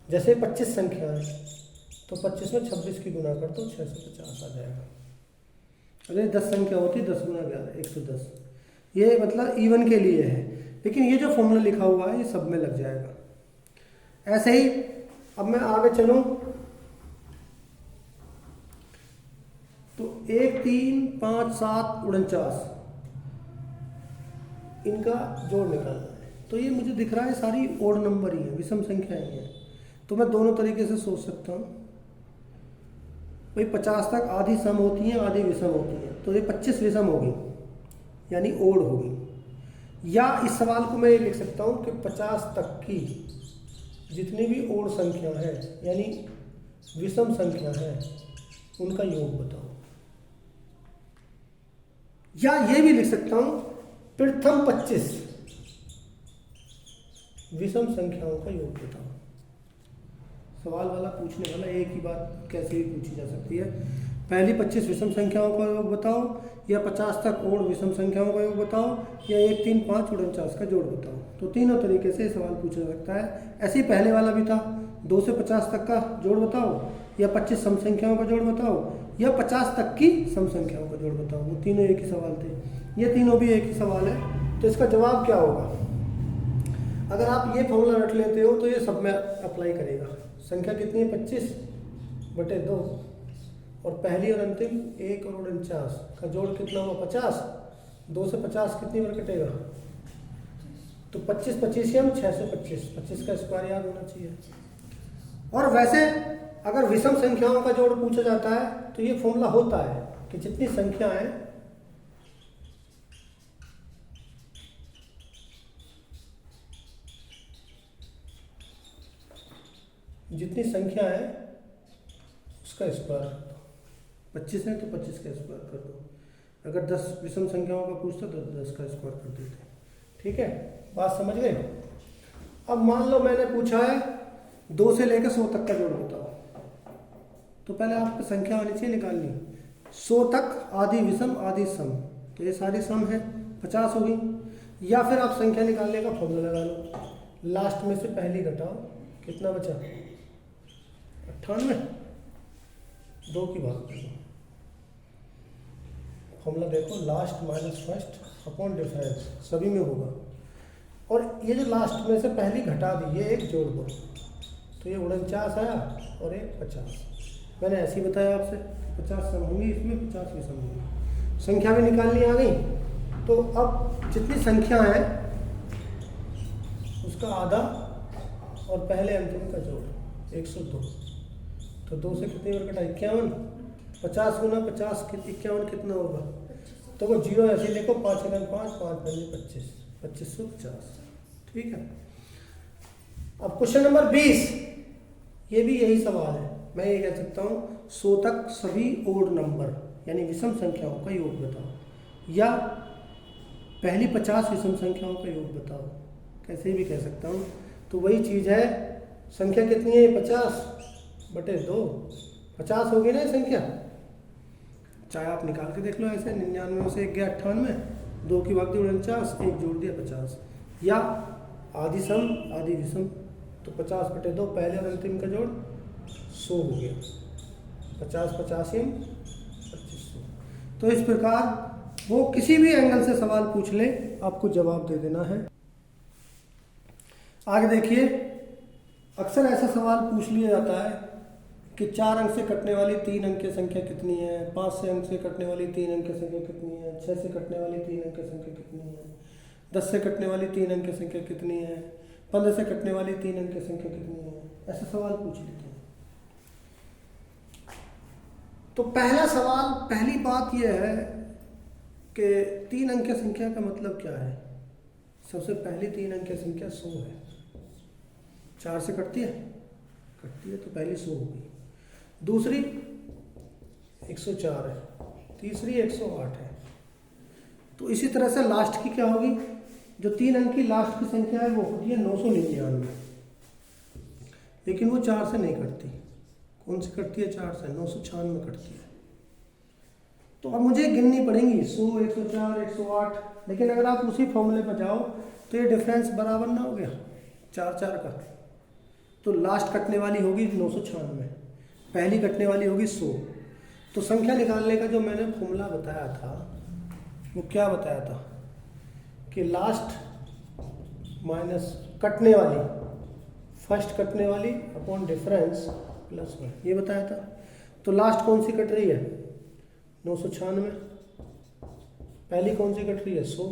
जैसे 25 संख्या है तो 25 में 26 की गुना कर तो 650 आ जाएगा। अगर 10 संख्या होती 10 गुना 11 110। ये मतलब इवन के लिए है, लेकिन ये जो फॉर्मूला लिखा हुआ है ये सब में लग जाएगा। ऐसे ही अब मैं आगे चलूं तो 1 3 5 7 49 इनका जोड़ निकालना है। तो ये मुझे दिख रहा है सारी ओड नंबर ही है, विषम संख्याएं हैं। तो मैं दोनों तरीके से सोच सकता हूँ भाई 50 तक आधी सम होती हैं आधी विषम होती हैं, तो ये 25 विषम होगी यानी ओड होगी। या इस सवाल को मैं ये लिख सकता हूँ कि 50 तक की जितनी भी ओड संख्या है यानी विषम संख्या है उनका योग बताओ। या ये भी लिख सकता हूँ प्रथम 25 विषम संख्याओं का योग बताओ। सवाल वाला पूछने वाला एक ही बात कैसे भी पूछी जा सकती है, पहली 25 विषम संख्याओं का योग बताओ, या 50 तक ओड विषम संख्याओं का योग बताओ, या 1 3 5 49 का जोड़ बताओ। तो तीनों तरीके से सवाल पूछा जा सकता है। ऐसे ही पहले वाला भी था, 2 से 50 तक का जोड़ बताओ, या 25 सम संख्याओं का जोड़ बताओ, या 50 तक की सम संख्याओं का जोड़ बताओ। वो तीनों एक ही सवाल थे, ये तीनों भी एक ही सवाल है। तो इसका जवाब क्या होगा? अगर आप ये फॉर्मूला रख लेते हो तो ये सब में अप्लाई करेगा। संख्या कितनी है 25/2 और पहली और अंतिम 1 और 49 का जोड़ कितना हुआ 50। 2 से 50 कितनी बार कटेगा? तो 25 25 625, 25 का स्क्वायर याद होना चाहिए। और वैसे अगर विषम संख्याओं का जोड़ पूछा जाता है तो ये फॉर्मूला होता है कि जितनी संख्या है उसका स्क्वायर कर दो। 25 है तो 25 का स्क्वायर कर दो। अगर 10 विषम संख्याओं का पूछता तो 10 का स्क्वायर कर देते। ठीक है, बात समझ गए? अब मान लो मैंने पूछा है 2 से लेकर 100 तक का जोड़ बताओ, तो पहले आपको संख्या आनी चाहिए निकालनी। 100 तक आधी विषम आधी सम, तो ये सारी सम है 50 होगी। या फिर आप संख्या निकालने का फॉर्मूला लगा लो, लास्ट में से पहली घटाओ, कितना बचा 98, 2 की भाग कर दो। फॉर्मूला देखो, last minus first upon difference सभी में होगा। और ये जो लास्ट में से पहली घटा दी, ये एक जोड़ दो, तो ये 49 आया और एक 50। मैंने ऐसे ही बताया आपसे 50 सम होंगी, इसमें 50 भी सम होंगी। संख्या भी निकालनी आ गई। तो अब जितनी संख्या है उसका आधा और पहले अंतिम का जोड़ 102। तो 2 से कितनी बार कटा 51। 50 गुना 50 51 कितना होगा? तो वो जीरो ऐसे देखो, 5 1 5 5 5 25 2550। ठीक है। अब क्वेश्चन नंबर 20, ये भी यही सवाल है। मैं ये कह सकता हूँ 100 तक सभी ओड नंबर यानी विषम संख्याओं का योग बताओ, या पहली 50 विषम संख्याओं का योग बताओ। कैसे भी कह सकता हूँ। तो वही चीज़ है, संख्या कितनी है 50/2, 50 होगी ना ये संख्या। चाहे आप निकाल के देख लो ऐसे, 99 से 1 गया 98, 2 की भाग दी 49, 1 जोड़ दिया 50। या आधी सम आधी विषम, तो 50/2 पहले और अंतिम का जोड़ 100 हो गया। 50 50 2500। तो इस प्रकार वो किसी भी एंगल से सवाल पूछ ले, आपको जवाब दे देना है। आगे देखिए, अक्सर ऐसा सवाल पूछ लिया जाता है कि 4 अंक से कटने वाली 3 अंक की संख्या कितनी है, 5 से अंक से कटने वाली 3 अंक की संख्या कितनी है, 6 से कटने वाली 3 अंक की संख्या कितनी है, 10 से कटने वाली 3 अंक की संख्या कितनी है, 15 से कटने वाली 3 अंक की संख्या कितनी है। ऐसे सवाल पूछ लेते हैं। तो पहला सवाल, पहली बात यह है कि 3 अंक की संख्या का मतलब क्या है। सबसे पहली 3 अंक की संख्या 100 है। 4 से कटती है तो पहली 100 होगी, दूसरी 104 है, तीसरी 108 है। तो इसी तरह से लास्ट की क्या होगी, जो 3 अंक की लास्ट की संख्या है वो होती है 999, लेकिन वो 4 से नहीं कटती। कौन सी कटती है? 4 से 996 कटती है। तो अब मुझे गिननी पड़ेंगी 100 104 108, लेकिन अगर आप उसी फॉर्मूले पर जाओ तो ये डिफरेंस बराबर ना हो गया 4 4 का। तो लास्ट कटने वाली होगी 996, पहली कटने वाली होगी 100। तो संख्या निकालने का जो मैंने फॉर्मूला बताया था वो क्या बताया था कि लास्ट माइनस कटने वाली, फर्स्ट कटने वाली अपॉन डिफरेंस प्लस 1, ये बताया था। तो लास्ट कौन सी कट रही है 996, पहली कौन सी कट रही है 100,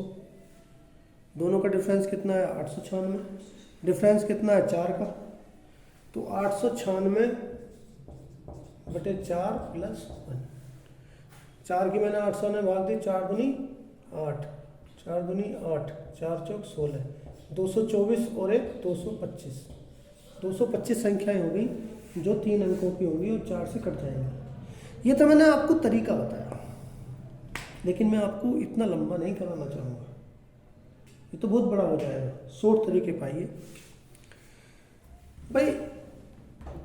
दोनों का डिफरेंस कितना है 896, डिफरेंस कितना है 4 का, तो 896 बटे 4 प्लस 1, 4 की मैंने 800 में भाग दी, 4 दूनी 8, 4 दूनी 8, 4 चौक 16, 224 और एक 225, 225 संख्याएं होंगी जो 3 अंकों की होंगी और 4 से कट जाएंगी। ये तो मैंने आपको तरीका बताया, लेकिन मैं आपको इतना लंबा नहीं कराना चाहूँगा, ये तो बहुत बड़ा हो जाएगा। शॉर्ट तरीके पाइए भाई।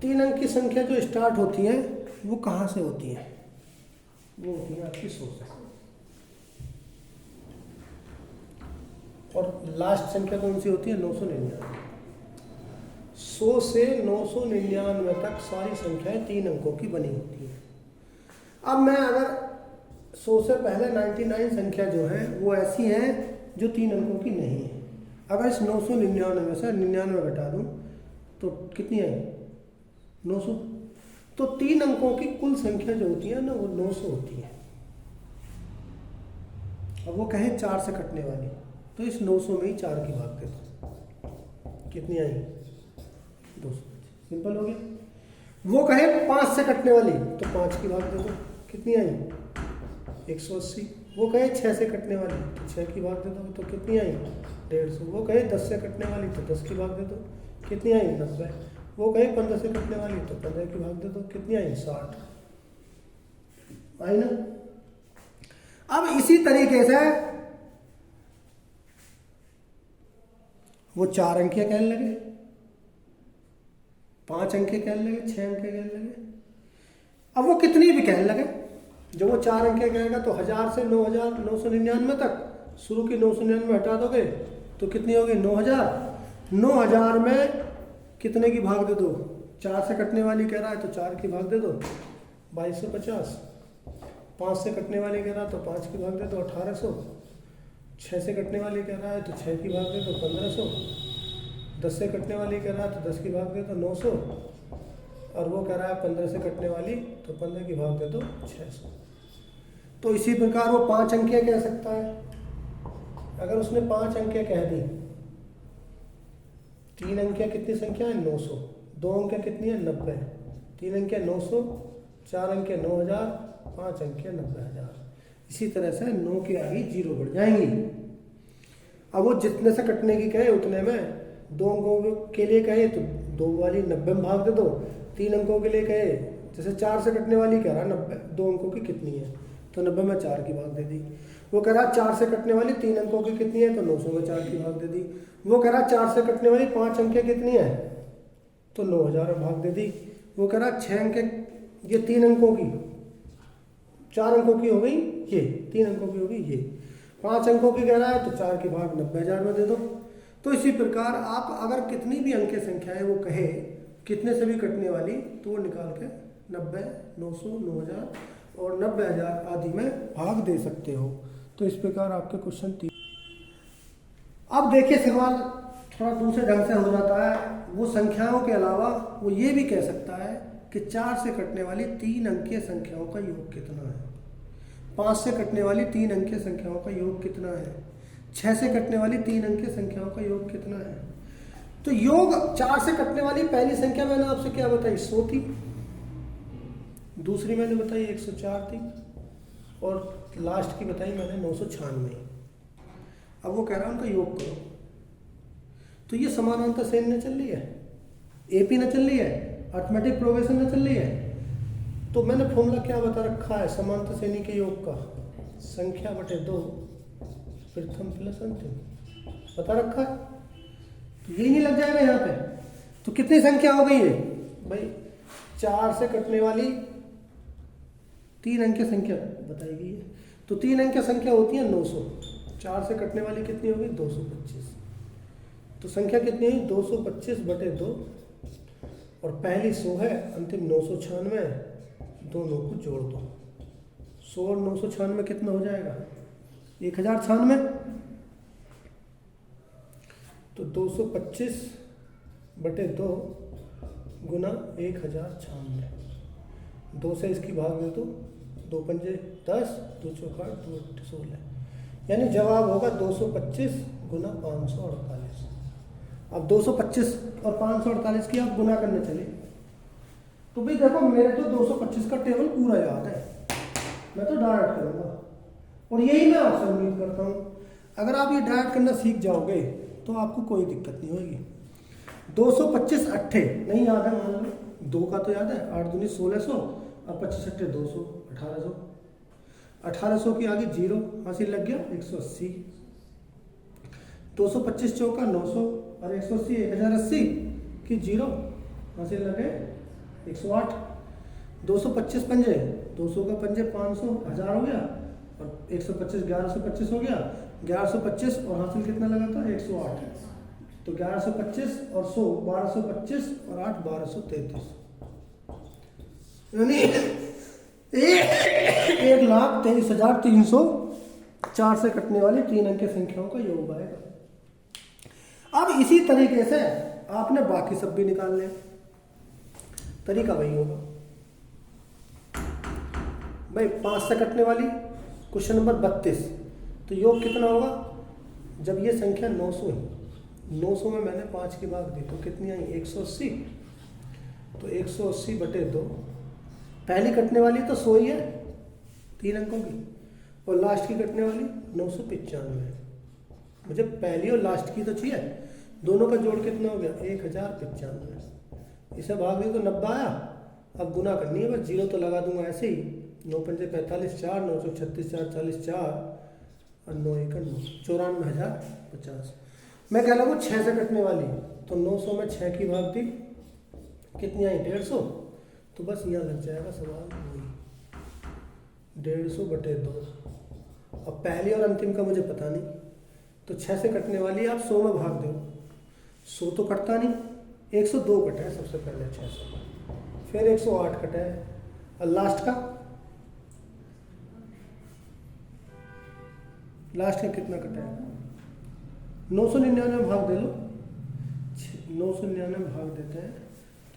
3 अंक की संख्या जो स्टार्ट होती है वो कहाँ से होती है, वो होती है आपकी 100 से, और लास्ट संख्या कौन सी होती है 999। 100 से 999 तक सारी संख्याएं 3 अंकों की बनी होती हैं। अब मैं अगर 100 से पहले 99 संख्या जो है वो ऐसी है जो 3 अंकों की नहीं है। अगर इस 999 में से 99 घटा दूं तो कितनी आई 900। तो 3 अंकों की कुल संख्या जो होती है ना वो 900 होती है। अब वो कहे 4 से कटने वाली, तो इस 900 में ही 4 की भाग दे दो, कितनी आई 200। सिंपल हो गया। वो कहे 5 से कटने वाली, तो 5 की भाग दे दो, कितनी आई 180। वो कहे 6 से कटने वाली, तो 6 की भाग दे दो, तो कितनी आई 150। वो कहे 10 से कटने वाली, तो 10 की भाग दे दो, कितनी आई 90। वो कहे 15 से कटने वाली, तो 15 की भाग दे दो, कितनी आई 60। आई ना। अब इसी तरीके से वो 4 अंकिया कहने लगे, 5 अंके कहने लगे, 6 अंके कहने लगे। अब वो कितनी भी कहने लगे, जो वो 4 अंके कहेगा तो 1000 से 9,999 तक, शुरू की 999 हटा दोगे तो कितनी होगी 9000। 9000 में कितने की भाग दे दो, 4 से कटने वाली कह रहा है तो 4 की भाग दे दो 2250। 5 से कटने वाली कह रहा है तो 5 की भाग दे दो 1800। 6 से कटने वाली कह रहा है तो 6 की भाग दे दो 1500। 10 से कटने वाली कह रहा है तो 10 की भाग दे दो 900। और वो कह रहा है 15 से कटने वाली तो 15 की भाग दे दो 600। तो इसी प्रकार वो 5 अंकिया कह सकता है। अगर उसने 5 अंकिया कह दी, 3 अंकिया कितनी संख्या है 900, 2 अंकिया कितनी है 90, 3 अंकिया 900, 4 अंकिया 9000, 5 अंकिया 90000। इसी तरह से 9 के आगे 0 बढ़ जाएंगी। अब वो जितने से कटने की कहे उतने में, 2 अंकों के लिए कहे तो 2 वाली 90 में भाग दे दो, 3 अंकों के लिए कहे जैसे 4 से कटने वाली कह रहा है 90, 2 अंकों की कितनी है तो 90 में 4 की भाग दे दी। वो कह रहा 4 से कटने वाली 3 अंकों की कितनी है तो 900 में 4 की भाग दे दी। वो कह रहा 4 से कटने वाली 5 अंकें कितनी है तो 9000 में भाग दे दी। वो कह रहा 6 अंकें, ये 3 अंकों की, 4 अंकों की हो गई ये, 3 अंकों की हो गई ये, 5 अंकों की कह रहा है तो 4 की भाग 90000 में दे दो। तो इसी प्रकार आप अगर कितनी भी अंक संख्याएं वो कहे कितने से भी कटने वाली तो वो निकाल के 90, 900, 9000 और 90000 आदि में भाग दे सकते हो। तो इस प्रकार आपके क्वेश्चन 3। अब देखिए सवाल थोड़ा दूसरे ढंग से हो जाता है। वो संख्याओं के अलावा वो ये भी कह सकता है कि 4 से कटने वाली 3 अंकीय संख्याओं का योग कितना है, 5 से कटने वाली 3 अंकीय संख्याओं का योग कितना है, 6 से कटने वाली 3 अंकीय संख्याओं का योग कितना है। तो योग 4 से कटने वाली पहली संख्या मैंने आपसे क्या बताई 100 थी, दूसरी मैंने बताई 104 थी और लास्ट की बताई मैंने 996। अब वो कह रहा है उनका योग करो, तो ये समानांतर श्रेणी न चल रही है, एपी न चल रही है, अर्थमेटिक प्रोग्रेशन न चल रही है। तो मैंने फॉर्मूला क्या बता रखा है समांतर श्रेणी के योग का, संख्या बटे 2 प्रथम प्लस अंतिम बता रखा है। तो यही नहीं लग जाएगा यहाँ पे। तो कितनी संख्या हो गई है भाई, 4 से कटने वाली 3 अंकीय संख्या बताई गई है। तो 3 अंकीय संख्या होती है 900, 4 से कटने वाली कितनी होगी 225। तो संख्या कितनी हुई 225 बटे 2 और पहली 100 है, अंतिम 996, दोनों को जोड़ दो। 100 और 996 कितना हो जाएगा? 1096। तो 225/2 गुना 1096। 2 से इसकी भाग दे दो, 2 पंजे 10, 2 चौका 2 8 16, यानी जवाब होगा 225 गुना 548। अब 225 और 548 की आप गुना करने चले तो भाई देखो, मेरे तो 225 का टेबल पूरा याद है, मैं तो डायरेक्ट करूँगा और यही मैं आपसे उम्मीद करता हूँ। अगर आप ये डायरेक्ट करना सीख जाओगे तो आपको कोई दिक्कत नहीं होगी। 225 अट्ठे नहीं याद है, मान लो 2 का तो याद है, 8 दूनी 1600 और 25 अट्ठे 200, 1800। 1800 की आगे 0 हासिल लग गया, 180। 225 चौका 900 और 180 1080 की 0 हासिल लगे 108। 225 पंजे, 200 का पंजे 500, 1000 हो गया और 125 1125 हो गया, 1125 और हासिल कितना लगा था 108। तो 1125 और 100 1225 और 8 1233, यानी 1,23,304 से कटने वाली 3 अंक की संख्याओं का योग आएगा। अब इसी तरीके से आपने बाकी सब भी निकाल लिया, तरीका वही होगा भाई। 5 से कटने वाली क्वेश्चन नंबर 32, तो योग कितना होगा? जब ये संख्या 900 है, 900 में मैंने 5 की भाग दी तो कितनी आई? 180। तो 180/2, पहली कटने वाली तो 100 ही है 3 अंकों की, और लास्ट की कटने वाली 995 है। मुझे पहली और लास्ट की तो चाहिए, दोनों का जोड़ कितना हो गया? 1095। इसे भाग दे तो 90 आया। अब गुना करनी है बस, 0 तो लगा दूंगा ऐसे ही, 9 पंजे 45 4, 9 चौक 36 4 40 4 और 9 1 9, 94,050। मैं कह लगूँ 6 से कटने वाली, तो 900 में 6 की भाग दी, कितनी आई? 150। तो बस यहाँ लग जाएगा सवाल वही, 150/2। अब पहली और अंतिम का मुझे पता नहीं, तो 6 से कटने वाली आप 100 में भाग दो, 100 तो कटता नहीं, 102 कटा है सबसे पहले 6 से, फिर 108 कटा है, और लास्ट का कितना कटा है? 999 भाग दे लो, 999 भाग देते हैं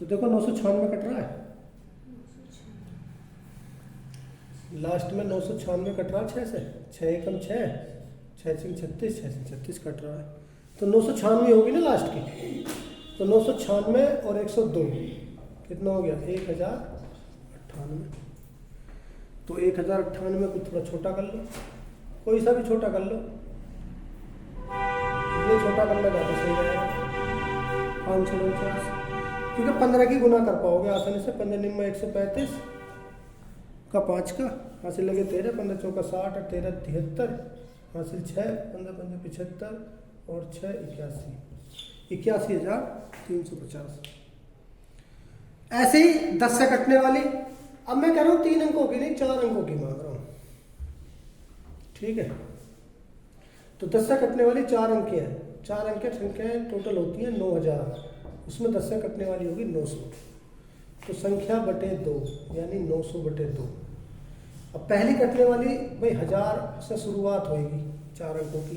तो देखो 996 कट रहा है, लास्ट में 996 कट रहा है 6 से, 6 एकम 6, 6 6 36, 6 से 36 कट रहा है, तो 996 होगी ना लास्ट की। तो 996 और 102 कितना हो गया? 1098। तो 1098 को थोड़ा छोटा कर लो, कोई सा भी छोटा कर लो, ये छोटा करना ज़्यादा सही रहेगा। 549, क्योंकि 15 की गुना कर पाओगे आसानी से। 15 निम्न 135 का 5 का हासिल लगे 13, 15 चौका 60 और 13 73 हासिल 6, 15 पंजे 75 और 6 81,350। ऐसे ही 10 से कटने वाली, अब मैं कह रहा हूँ 3 अंकों की नहीं 4 अंकों की मांग रहा हूँ, ठीक है। तो 10 से कटने वाली 4 अंक हैं, 4 अंक संख्याएं टोटल होती हैं 9000, उसमें 10 से कटने वाली होगी 900, तो संख्या बटे 2 यानी 900/2। अब पहली कटने वाली भाई 1000 से शुरुआत होगी 4 अंकों की,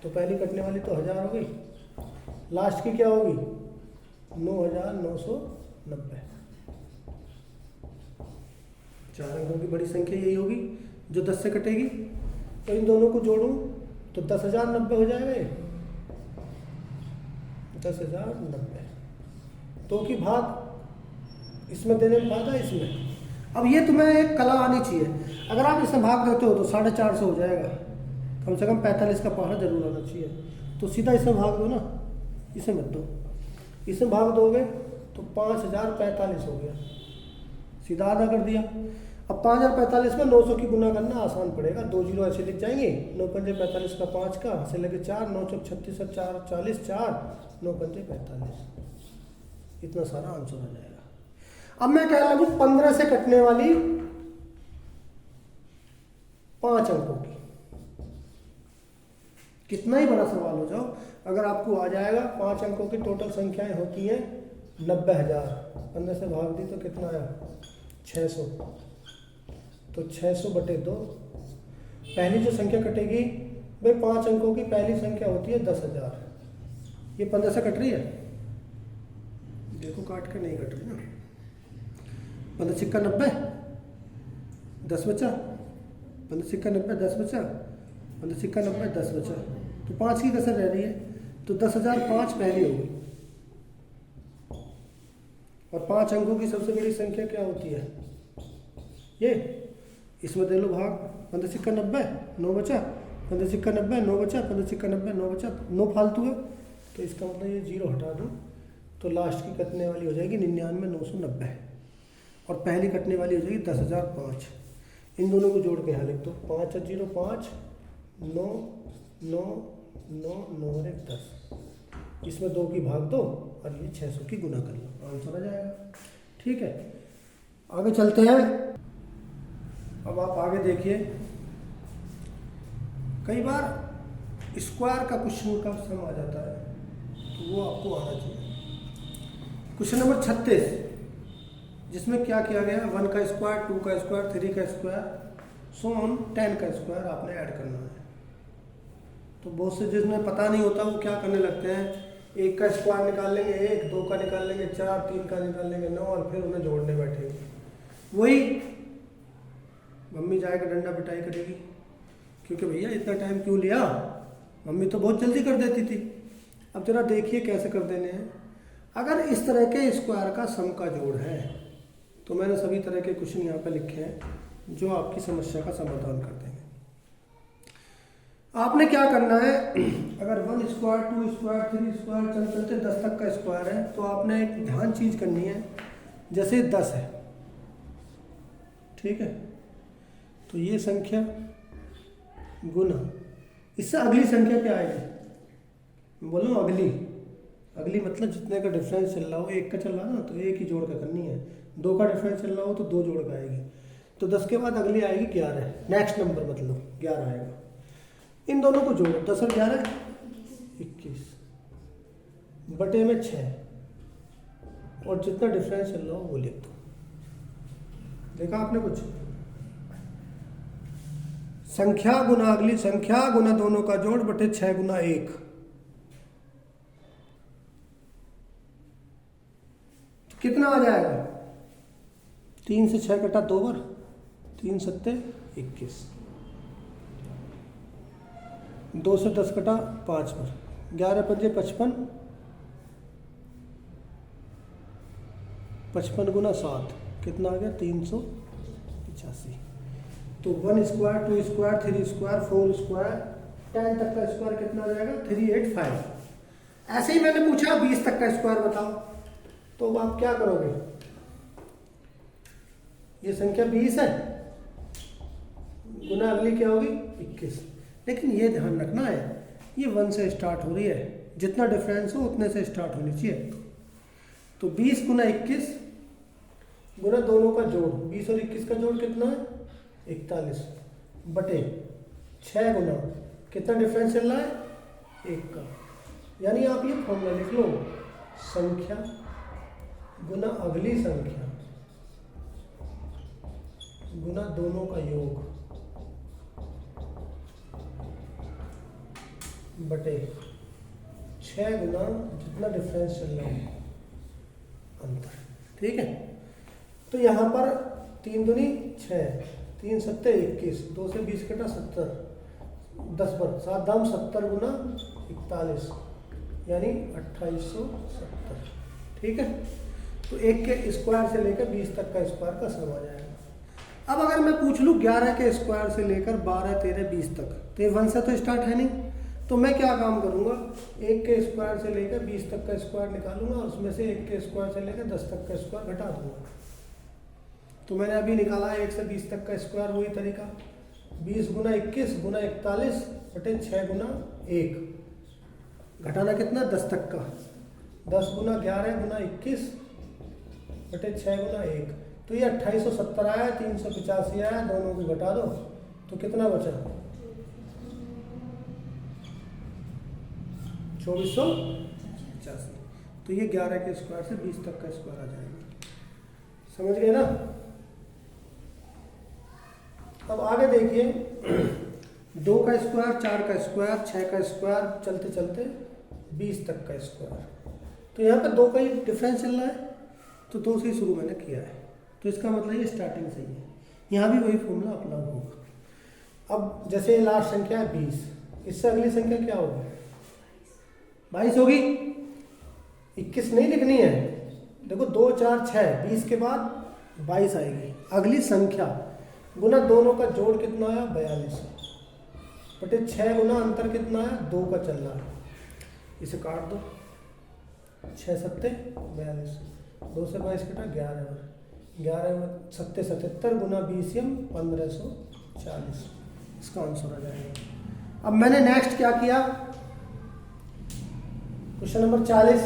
तो पहली कटने वाली तो 1000 हो गई, लास्ट की क्या होगी? 9990। 4 अंकों की बड़ी संख्या यही होगी जो 10 से कटेगी। तो इन दोनों को जोड़ूं तो 10,090 हो जाएगा, 10,090। 2 की भाग इसमें देने में फायदा इसमें। अब ये तुम्हें एक कला आनी चाहिए, अगर आप इसमें भाग देते हो तो 450 हो जाएगा, कम से कम 45 का पहाड़ा जरूर आना चाहिए। तो सीधा इसमें भाग दो ना, इसे मत दो, इसमें भाग दोगे तो 5045 हो गया, सीधा आधा कर दिया। अब 5045 में 900 की गुना करना आसान पड़ेगा, 2 जीरो ऐसे लिख जाएंगे, 9 पंजे 45 का 5 का से लगे 4, 9 चौक 36 और 4 40 4, 9 पंजे 45, इतना सारा आंसर आ जाएगा। अब मैं कह रहा हूँ 15 से कटने वाली 5 अंकों की, कितना ही बड़ा सवाल हो जाओ अगर आपको आ जाएगा। 5 अंकों की टोटल संख्याएं होती हैं 90,000, 15 से भाग दी तो कितना आया 600। तो 600 बटे 2। पहली जो संख्या कटेगी भाई 5 अंकों की पहली संख्या होती है 10,000। ये 15 से कट रही है, देखो काट के नहीं कट रही ना। 15 सिक्का 90, 10 बचा। 15 सिक्का 90, 10 बचा। 15 सिक्का 90, 10 बचा। तो 5 की कसर रह रही है, तो 10,005 पहली हो गई। और 5 अंकों की सबसे बड़ी संख्या क्या होती है ये, इसमें दे लो भाग। 15 सिक्का 90, 9 बचा। 15 सिक्का 90, 9 बचा। 15 सिक्का 90, 9 बचा। 9 फालतू है, तो इसका मतलब ये 0 हटा दूँ तो लास्ट की कटने वाली हो जाएगी 99,990 और पहली कटने वाली हो जाएगी 10,005। इन दोनों को जोड़ के यहाँ लिख दो। 5 और 0 5, 9 9 9 9 और 1 10। इसमें 2 की भाग दो और ये 600 की गुना कर लो, आंसर आ जाएगा। ठीक है, आगे चलते हैं। अब आप आगे देखिए, कई बार स्क्वायर का क्वेश्चन का सम आ जाता है, तो वो आपको आना चाहिए। क्वेश्चन नंबर 36, जिसमें क्या किया गया, 1 का स्क्वायर, 2 का स्क्वायर, 3 का स्क्वायर, सो ऑन 10 का स्क्वायर आपने ऐड करना है। तो बहुत से जिसमें पता नहीं होता वो क्या करने लगते हैं, 1 का स्क्वायर निकाल लेंगे 1, 2 का निकाल लेंगे 4, 3 का निकाल लेंगे 9 और फिर उन्हें जोड़ने बैठेंगे। वही मम्मी जाएगा डंडा पिटाई करेगी, क्योंकि भैया इतना टाइम क्यों लिया, मम्मी तो बहुत जल्दी कर देती थी। अब जरा देखिए कैसे कर देने हैं। अगर इस तरह के स्क्वायर का सम का जोड़ है, तो मैंने सभी तरह के क्वेश्चन यहाँ पे लिखे हैं जो आपकी समस्या का समाधान कर देंगे। आपने क्या करना है, अगर 1 स्क्वायर, 2 स्क्वायर, 3 स्क्वायर चल चलते 10 तक का स्क्वायर है, तो आपने एक ध्यान चीज करनी है। जैसे 10 है, ठीक है, तो ये संख्या गुना, इससे अगली संख्या क्या आएगी, बोलो अगली। अगली मतलब जितने का डिफरेंस चल रहा हो, 1 का चल रहा ना, तो 1 ही जोड़ कर करनी है। 2 का डिफरेंस चल रहा हो तो 2 जोड़ कर आएगी। तो 10 के बाद अगली आएगी 11, नेक्स्ट नंबर मतलब 11 आएगा। इन दोनों को जोड़ो, 10 और 11 21 बटे में 6, और जितना डिफरेंस चल रहा हो वो लिख दो। देखा आपने कुछ, संख्या गुना अगली संख्या गुना दोनों का जोड़ बटे 6 गुना 1। कितना आ जाएगा, 3 से 6 कटा 2 बार, 3 सत्ते 21, 2 से 10 कटा 5 बार, 11 पंजे 55, 55 गुना 7 कितना आ गया 385। तो 1 स्क्वायर, 2 स्क्वायर, 3 स्क्वायर, 4 स्क्वायर, 10 तक का स्क्वायर कितना आ जाएगा 385। ऐसे ही मैंने पूछा 20 तक का स्क्वायर बताओ, तो अब आप क्या करोगे, ये संख्या 20 है, गुना अगली क्या होगी 21। लेकिन ये ध्यान रखना है, ये 1 से स्टार्ट हो रही है, जितना डिफरेंस हो उतने से स्टार्ट होनी चाहिए। तो 20 गुना 21 गुना दोनों का जोड़, 20 और 21 का जोड़ कितना है 41 बटे 6 गुना कितना डिफरेंस चल रहा है 1 का। यानी आप ये फॉर्मूला लिख लो, संख्या गुना अगली संख्या गुना दोनों का योग बटे 6 गुना जितना डिफरेंस चल रहा है अंतर। ठीक है, तो यहाँ पर 3 दूनी 6, 3 सत्ते 21, 2 से 20 कटा 70, 10 पर 7 दाम 70 गुना 41 यानी 2870। ठीक है, तो 1 के स्क्वायर से लेकर 20 तक का स्क्वायर का सम आ जाएगा। अब अगर मैं पूछ लूँ 11 के स्क्वायर से लेकर 12, 13, 20 तक, तो ये 1 से तो स्टार्ट है नहीं, तो मैं क्या काम करूँगा, 1 के स्क्वायर से लेकर 20 तक का स्क्वायर निकालूंगा और उसमें से 1 के स्क्वायर से लेकर 10 तक का स्क्वायर घटा दूंगा। तो मैंने अभी निकाला 1 से 20 तक का स्क्वायर, वही तरीका 20 गुना 21 गुना 41 बटे 6 गुना 1, घटाना कितना 10 तक का, 10 गुना 11 गुना 21 बटे 6 गुना 1, तो ये 2870 आया, 385 आया, दोनों को घटा दो तो कितना बचा 2485। तो ये 11 के स्क्वायर से 20 तक का स्क्वायर आ जाएगा। समझ गए ना। अब आगे देखिए 2 का स्क्वायर, 4 का स्क्वायर, 6 का स्क्वायर, चलते चलते 20 तक का स्क्वायर। तो यहाँ पे 2 का ही डिफरेंस चल रहा है, तो 2 से ही शुरू मैंने किया है, तो इसका मतलब ये स्टार्टिंग से ही है। यहाँ भी वही फॉर्मूला अप्लाई होगा। अब जैसे लास्ट संख्या है 20, इससे अगली संख्या क्या होगी? 22 होगी। 21 नहीं लिखनी है, देखो 2 4 6, 20 के बाद 22 आएगी। अगली संख्या गुना दोनों का जोड़ कितना आया? 42 बटे 6 गुना अंतर कितना है? 2 का चल रहा है, इसे काट दो। 6 सत्ते 42, 2 से 22 कटा 11, 11 सत्ते 77 गुना 20 1540, इसका आंसर आ जाएगा। अब मैंने नेक्स्ट क्या किया? क्वेश्चन नंबर 40,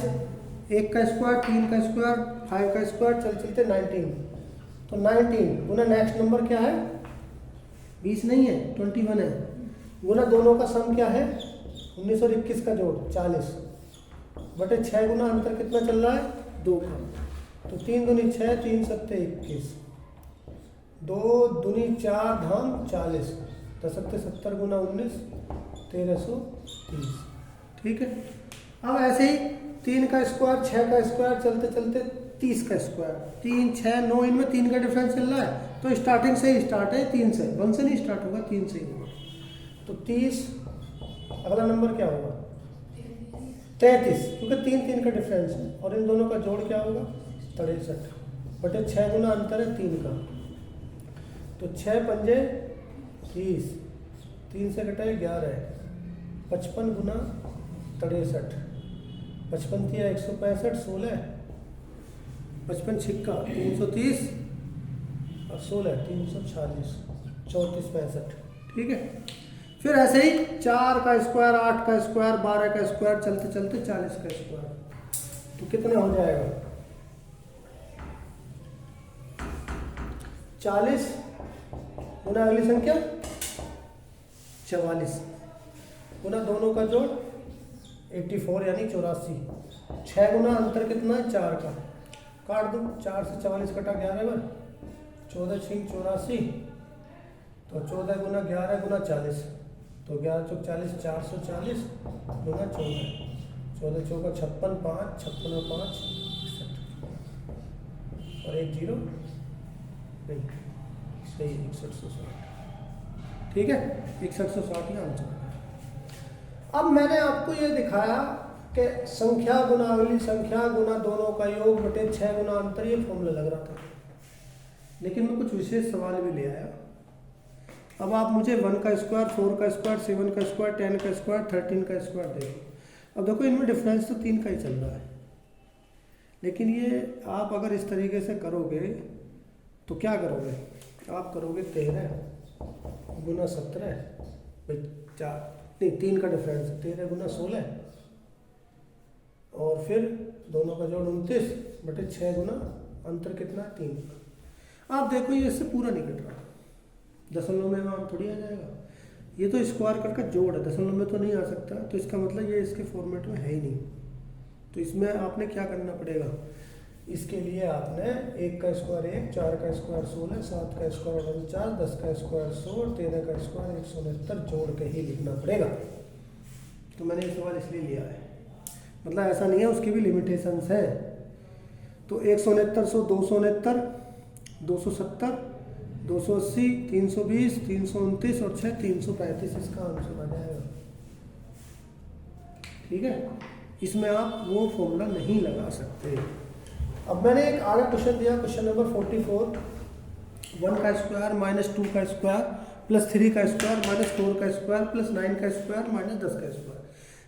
1 का स्क्वायर, 3 का स्क्वायर, 5 का स्क्वायर, चल चलते 19। तो 19 गुना नेक्स्ट नंबर क्या है? 20 नहीं है, 21 है, गुना दोनों का सम क्या है? 19 और 21 का जोड़ 40 बटे 6 गुना अंतर कितना चल रहा है? 2 का। तो 3 दूनी 6, 3 सत्ते 21, 2 दूनी 4 धाम 40, 10 सत्ते 70 गुना 19 1330। ठीक है। अब ऐसे ही 3 का स्क्वायर, 6 का स्क्वायर, चलते चलते 30 का स्क्वायर, 3 6 9, इनमें 3 का डिफरेंस चल रहा है, तो स्टार्टिंग से ही स्टार्ट है 3 से, 1 से नहीं स्टार्ट होगा, 3 से ही होगा। तो 30, अगला नंबर क्या होगा? 33, क्योंकि 3 3 का डिफरेंस है, और इन दोनों का जोड़ क्या होगा? 63 बटे 6 गुना अंतर है 3 का, तो 6 पंजे 30, 3 से कटाए 11, 55 गुना 63, 55 थिया 165, 16 55 छिक्का 330 और 16 340, 34 65। ठीक है। फिर ऐसे ही 4 का स्क्वायर, 8 का स्क्वायर, 12 का स्क्वायर, चलते चलते 40 का स्क्वायर, तो कितना हो जाएगा? 40 गुना अगली संख्या 44 गुना दोनों का जोड़ 84 यानी 84, 6 गुना अंतर कितना है? 4 का, काट दो। 4 से 44 कटा 11 बार, 14 6 84, तो 14 गुना 11 गुना 40, तो 11 चौक 40, 440 गुना 14, 14 चौका 56, 5 56 और 5 61 और 1 0 नहीं, सही 6160। ठीक है, 6160 में आंसर है। अब मैंने आपको ये दिखाया कि संख्या गुना अगली संख्या गुना दोनों का योग बटे 6 गुना अंतर, ये फॉर्मूला लग रहा था, लेकिन मैं कुछ विशेष सवाल भी ले आया। अब आप मुझे 1 का स्क्वायर, 4 का स्क्वायर, 7 का स्क्वायर, 10 का स्क्वायर, 13 का स्क्वायर देखो। अब देखो इनमें डिफरेंस तो 3 का ही चल रहा है, लेकिन ये आप अगर इस तरीके से करोगे तो क्या करोगे? आप करोगे 13 गुना 17, 3 का डिफरेंस 13 गुना 16, और फिर दोनों का जोड़ 29 बटे 6 गुना अंतर कितना? 3 का। आप देखो ये इससे पूरा नहीं कट रहा, दशमलव में वहाँ थोड़ी आ जाएगा, ये तो स्क्वायर करके जोड़ है, दशमलव में तो नहीं आ सकता, तो इसका मतलब ये इसके फॉर्मेट में है ही नहीं। तो इसमें आपने क्या करना पड़ेगा? इसके लिए आपने 1 का स्क्वायर 1, 4 का स्क्वायर 16, 7 का स्क्वायर 49, 10 का स्क्वायर 100, 13 का स्क्वायर 169 जोड़ के ही लिखना पड़ेगा। तो मैंने ये सवाल इसलिए लिया है, मतलब ऐसा नहीं है, उसकी भी लिमिटेशंस है। तो 169 100 269 270 280 320 329 और 6 335, इसका आंसर आ जाएगा। ठीक है, इसमें आप वो फॉर्मूला नहीं लगा सकते। अब मैंने एक आगे क्वेश्चन दिया, क्वेश्चन नंबर 44, 1 का स्क्वायर माइनस 2 का स्क्वायर प्लस 3 का स्क्वायर माइनस 4 का स्क्वायर प्लस 9 का स्क्वायर माइनस 10 का स्क्वायर।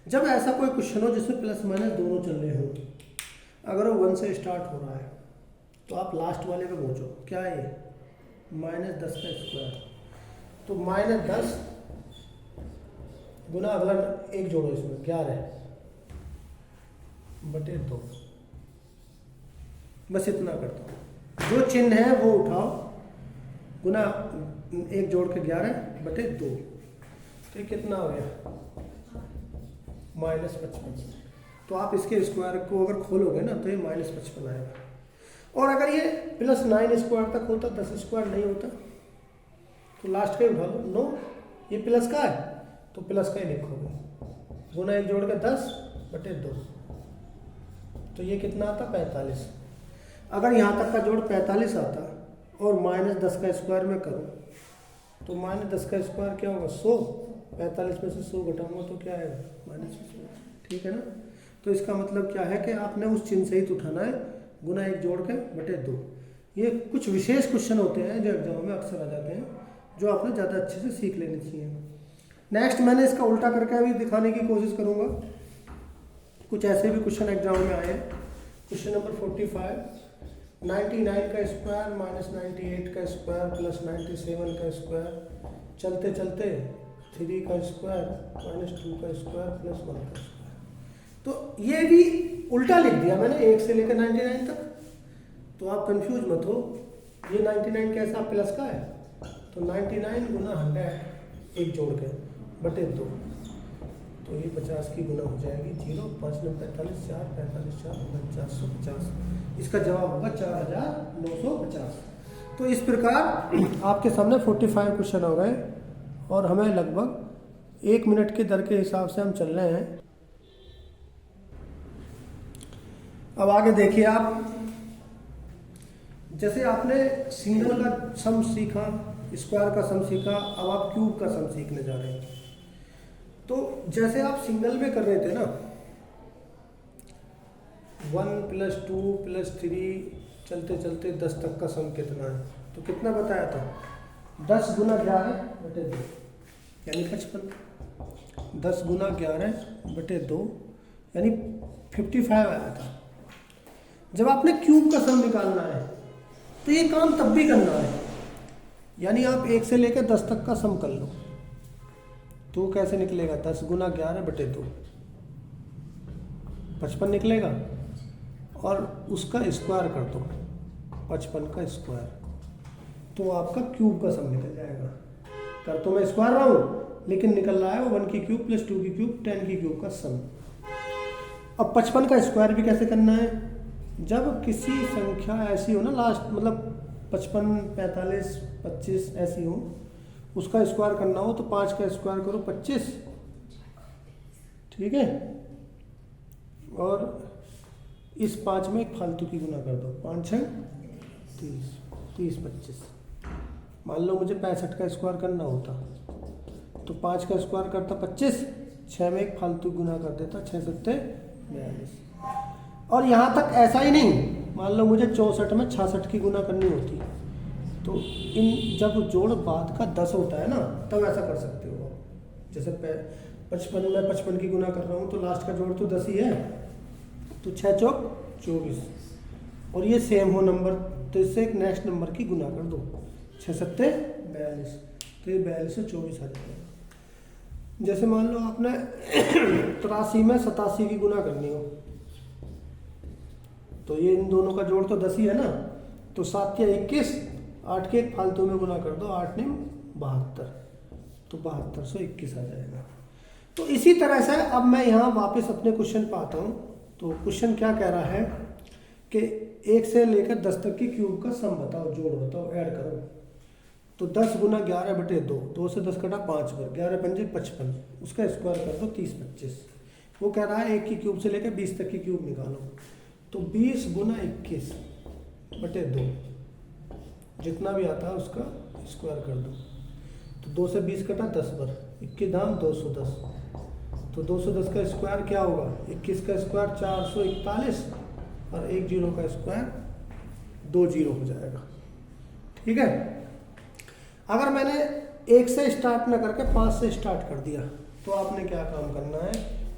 जब ऐसा कोई क्वेश्चन हो जिसमें प्लस माइनस दोनों चल रहे हो, अगर वो 1 से स्टार्ट हो रहा है तो आप लास्ट वाले पे पहुँचो, क्या है ये? माइनस 10 का स्क्वायर, तो माइनस 10 गुना अगला एक जोड़ो इसमें 11 बटे 2, बस इतना करता हूँ। जो चिन्ह है वो उठाओ, गुना एक जोड़ के 11 बटे 2, तो ये कितना हो गया? -55। तो आप इसके स्क्वायर को अगर खोलोगे ना तो ये -55 आएगा। और अगर ये +9 स्क्वायर तक होता, 10 स्क्वायर नहीं होता, तो लास्ट का ही उठा लो। नो, ये प्लस का है तो प्लस का ही लिखोगे, गुना 1 जोड़ के 10/2, तो ये कितना आता 45। अगर यहाँ तक का जोड़ 45 आता और -10 का स्क्वायर में करूँ तो -10 का स्क्वायर क्या होगा 100, 45 में से 100 घटाऊंगा तो क्या आएगा -50, ठीक है ना। तो इसका मतलब क्या है कि आपने उस चिन्ह सहित उठाना है, गुना 1 जोड़ के बटे 2। ये कुछ विशेष क्वेश्चन होते हैं जो एग्जाम में अक्सर आ जाते हैं, जो आपने ज़्यादा अच्छे से सीख लेनी चाहिए। नेक्स्ट मैंने इसका उल्टा करके अभी दिखाने की कोशिश करूँगा। कुछ ऐसे भी क्वेश्चन एग्जाम में आए हैं। क्वेश्चन नंबर 45, 99 का स्क्वायर -98 का स्क्वायर प्लस 97 का स्क्वायर, चलते चलते 3 का स्क्वायर -2 का स्क्वायर प्लस 1 का स्क्वायर। तो ये भी उल्टा लिख दिया मैंने 1 से लेकर 99 तक, तो आप कंफ्यूज मत हो। ये 99 कैसा प्लस का है, तो 99 गुना 100 1 जोड़ के बटे 2, तो ये 50 की गुना हो जाएगी 0, 5 9 45 4 45 4 450। इसका जवाब होगा 4950। तो इस प्रकार आपके सामने 45 क्वेश्चन हो गए और हमें लगभग 1 मिनट के दर के हिसाब से हम चल रहे हैं। अब आगे देखिए आप, जैसे आपने सिंगल का सम सीखा, स्क्वायर का सम सीखा, अब आप क्यूब का सम सीखने जा रहे हैं। तो जैसे आप सिंगल में कर रहे थे ना, 1 + 2 + 3 चलते चलते 10 तक का सम कितना है, तो कितना बताया था 10 गुना 11 बटे 2 यानी 55। 10 गुना 11 बटे 2 यानी 55 आया था। जब आपने क्यूब का सम निकालना है तो ये काम तब भी करना है, यानी आप 1 से लेकर 10 तक का सम कर लो, तो कैसे निकलेगा 10 गुना 11 बटे 2 55 निकलेगा, और उसका स्क्वायर कर दो 55 का स्क्वायर, तो आपका क्यूब का सम निकल जाएगा। कर तो मैं स्क्वायर रहा हूँ लेकिन निकल रहा है 1 की क्यूब + 2 की क्यूब 10 की क्यूब का सम। अब 55 का स्क्वायर भी कैसे करना है, जब किसी संख्या ऐसी हो ना लास्ट, मतलब 55 45 25 ऐसी हो, उसका स्क्वायर करना हो तो 5 का स्क्वायर करो 25, ठीक है, और इस 5 में एक फालतू की गुना कर दो, 5 6 30 30 25। मान लो मुझे 65 का स्क्वायर करना होता तो 5 का स्क्वायर करता 25, 6 में एक फालतू गुना कर देता 6 7 42। और यहाँ तक ऐसा ही नहीं, मान लो मुझे 64 में 66 की गुना करनी होती, तो इन जब जोड़ बाद का 10 होता है ना तब ऐसा कर सकते हो। जैसे 55 में 55 की गुना कर रहा हूँ तो लास्ट का जोड़ तो 10 ही है, तो 6 चौक 24, और ये सेम हो नंबर तो इससे एक नेक्स्ट नंबर की गुना कर दो 6 7 42, तो ये 42 से 24 आ जाएगा। जैसे मान लो आपने 83 में 87 की गुना करनी हो, तो ये इन दोनों का जोड़ तो 10 ही है ना, तो 7 या 21, 8 के एक फालतू में गुना कर दो, 8 ने 72, तो 7221 आ जाएगा। तो इसी तरह से अब मैं यहाँ वापस अपने क्वेश्चन पर आता हूँ। तो क्वेश्चन क्या कह रहा है कि 1 से लेकर 10 तक की क्यूब का सम बताओ, जोड़ बताओ, ऐड करो। तो 10 गुना 11 बटे 2, 2 से 10 कटा 5 बार, 11 पंजे 55, उसका स्क्वायर कर दो 30 25। वो कह रहा है 1 की क्यूब से लेकर 20 तक की क्यूब निकालो, तो 20 गुना 21 बटे 2 जितना भी आता है उसका स्क्वायर कर दो। तो 2 से 20 कटा 10 बार, 21 दाम 210, तो 210 का स्क्वायर क्या होगा, 21 का स्क्वायर 441, और 1 0 का स्क्वायर 2 0 हो जाएगा, ठीक है। अगर मैंने 1 से स्टार्ट ना करके 5 से स्टार्ट कर दिया तो आपने क्या काम करना है,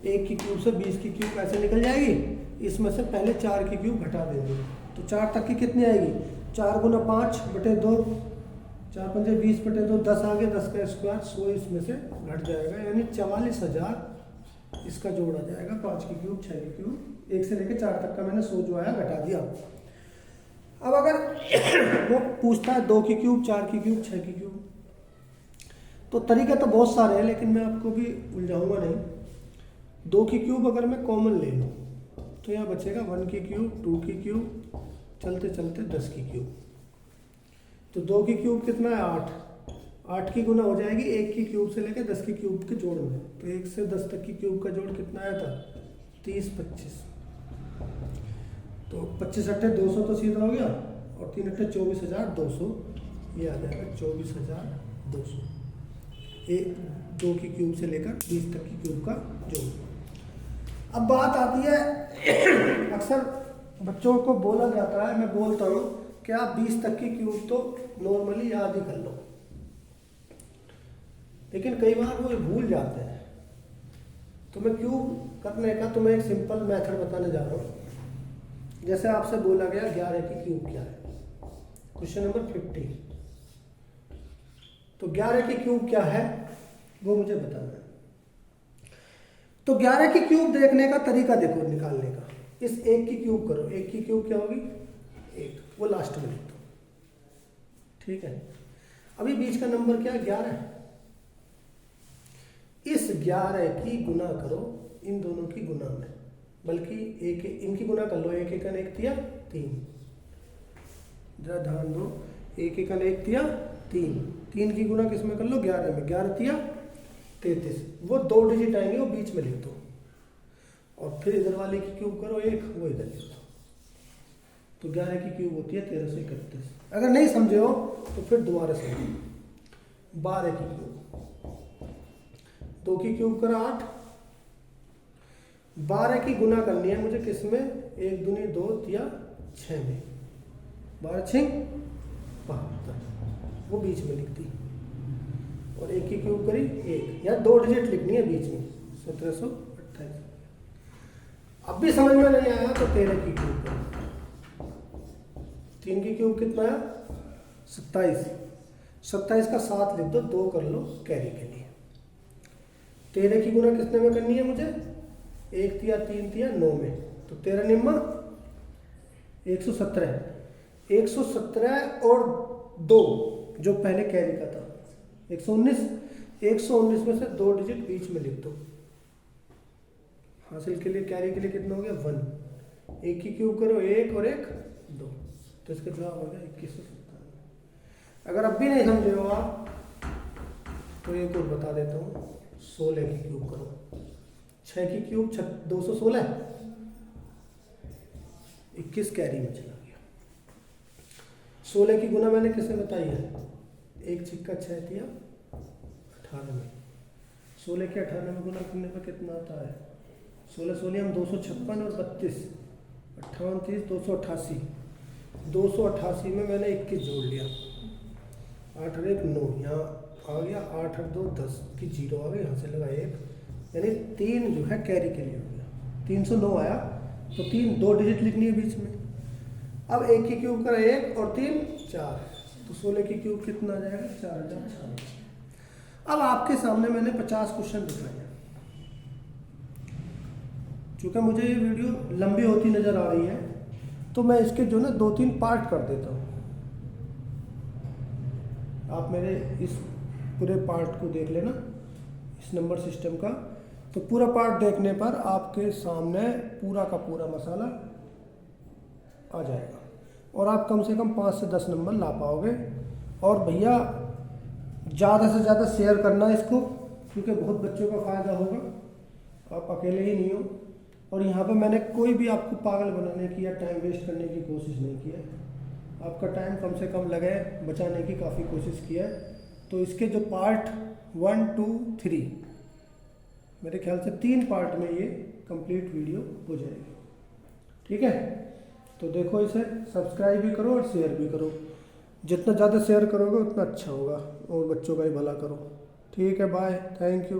1 की क्यूब से 20 की क्यूब ऐसे निकल जाएगी, इसमें से पहले 4 की क्यूब घटा देंगे, तो 4 तक की कितनी आएगी, 4 गुना 5 बटे 2, 4 पंजे 20 बटे 2, 10 आगे, 10 का स्क्वायर 100 इसमें से घट जाएगा, यानी 44,000 इसका जोड़ आ जाएगा। 5 की क्यूब 6 की क्यूब 1 से लेकर 4 तक का मैंने 100 जो आया घटा दिया। अब अगर वो पूछता है 2 की क्यूब 4 की क्यूब 6 की क्यूब, तो तरीके तो बहुत सारे हैं लेकिन मैं आपको भी उलझाऊंगा नहीं। 2 की क्यूब अगर मैं कॉमन ले लूँ तो यहाँ बचेगा 1 की क्यूब, 2 की क्यूब, चलते चलते 10 की क्यूब। तो 2 की क्यूब कितना है 8, 8 की गुना हो जाएगी 1 की क्यूब से लेकर 10 की क्यूब के जोड़ में। तो 1 से 10 तक की क्यूब का जोड़ कितना आया था 30, 25। तो 25 अट्ठे 200 तो सीधा हो गया, और 3 अट्ठे 24,200, ये आ जाएगा 24,200। 2 की क्यूब से लेकर 20 तक की क्यूब का जोड़। अब बात आती है, अक्सर बच्चों को बोला जाता है, मैं बोलता हूँ कि आप 20 तक की क्यूब तो नॉर्मली याद ही कर लो, लेकिन कई बार वो भूल जाते हैं। तो मैं क्यूब करने का तुम्हें एक सिंपल मेथड बताने जा रहा हूँ। जैसे आपसे बोला गया 11 की क्यूब क्या है, क्वेश्चन नंबर 15। तो 11 की क्यूब क्या है वो मुझे बताना है। तो 11 की क्यूब देखने का तरीका देखो निकालने का। इस 1 की क्यूब करो, 1 की क्यूब क्या होगी 1, वो लास्ट में लिख दो, ठीक है। अभी बीच का नंबर क्या है 11 है। इस 11 की गुना करो इन दोनों की गुना में, बल्कि एक इनकी गुना कर लो, 1 एकन 1 तिया 3। जरा ध्यान दो, 1 एकन 1 तिया 3, 3 की गुना किस में कर लो 11 में, 11 तिया 33। वो 2 डिजिट आएंगे, वो बीच में लिख दो, और फिर इधर वाले की क्यूब करो 1, वो इधर लिख दो। तो 11 की क्यूब होती है 1331। अगर नहीं समझे हो तो फिर दोबारा से 12 की क्यूब, 2 की क्यूब करा 8, 12 की गुना करनी है मुझे किसमें, 1 दूनी 2 तिया 6 में, 12 6 72, वो बीच में लिख दी। और 1 की क्यूब करी 1, या 2 डिजिट लिखनी है बीच में, 1728। अब भी समझ में नहीं आया तो 13 की क्यूब करो, 3 की क्यूब कितना है 27, 27 का 7 लिख दो, 2 कर लो कैरी के लिए। 13 की गुना कितने में करनी है मुझे, 1 तिया 3 तिया 9 में, तो 13 निम्मा 117, 117 और 2 जो पहले कैरी का था 119, 119 में से 2 डिजिट बीच में लिख दो। हासिल के लिए कैरी के लिए कितना हो गया 1, 1 की क्यूब करो 1 और 1 2, तो इसका जवाब हो गया 2197। अगर अब भी नहीं समझे हो आप तो एक और बता देता हूँ, 16 की क्यूब करो, 6 की क्यूब 216, 21 कैरी में चला गया। 16 की गुना मैंने किसे बताई है, 1 छिक्का 6 तिया 18 में, 16 के 18 में गुना करने पर कितना आता है, 16 16 हम 256 और 32, 58 30 288, 288 में मैंने 21 जोड़ लिया, 8 और 1 9, यहाँ आ गया 8 और 2 10 की 0 आ गई, यहाँ से लगा 1, यानी 3 जो है कैरी के लिए हो गया, 309 आया। तो 2 डिजिट लिखनी है बीच में। अब 1 की क्यूब करा 1 और 3 4, तो 16 की क्यूब कितना आ जाएगा 4096। अब आपके सामने मैंने 50 क्वेश्चन दिखाए। चूँकि मुझे ये वीडियो लंबी होती नज़र आ रही है तो मैं इसके जो ना 2-3 पार्ट कर देता हूँ। आप मेरे इस पूरे पार्ट को देख लेना, इस नंबर सिस्टम का। तो पूरा पार्ट देखने पर आपके सामने पूरा का पूरा मसाला आ जाएगा और आप कम से कम 5 से 10 नंबर ला पाओगे। और भैया ज़्यादा से ज़्यादा शेयर करना इसको, क्योंकि बहुत बच्चों का फ़ायदा होगा, आप अकेले ही नहीं हो। और यहाँ पे मैंने कोई भी आपको पागल बनाने की या टाइम वेस्ट करने की कोशिश नहीं की है, आपका टाइम कम से कम लगे बचाने की काफ़ी कोशिश की है। तो इसके जो पार्ट 1 2 3 मेरे ख्याल से 3 पार्ट में ये कंप्लीट वीडियो हो जाएगी, ठीक है। तो देखो, इसे सब्सक्राइब भी करो और शेयर भी करो। जितना ज़्यादा शेयर करोगे उतना अच्छा होगा और बच्चों का ही भला करो। ठीक है, बाय, थैंक यू।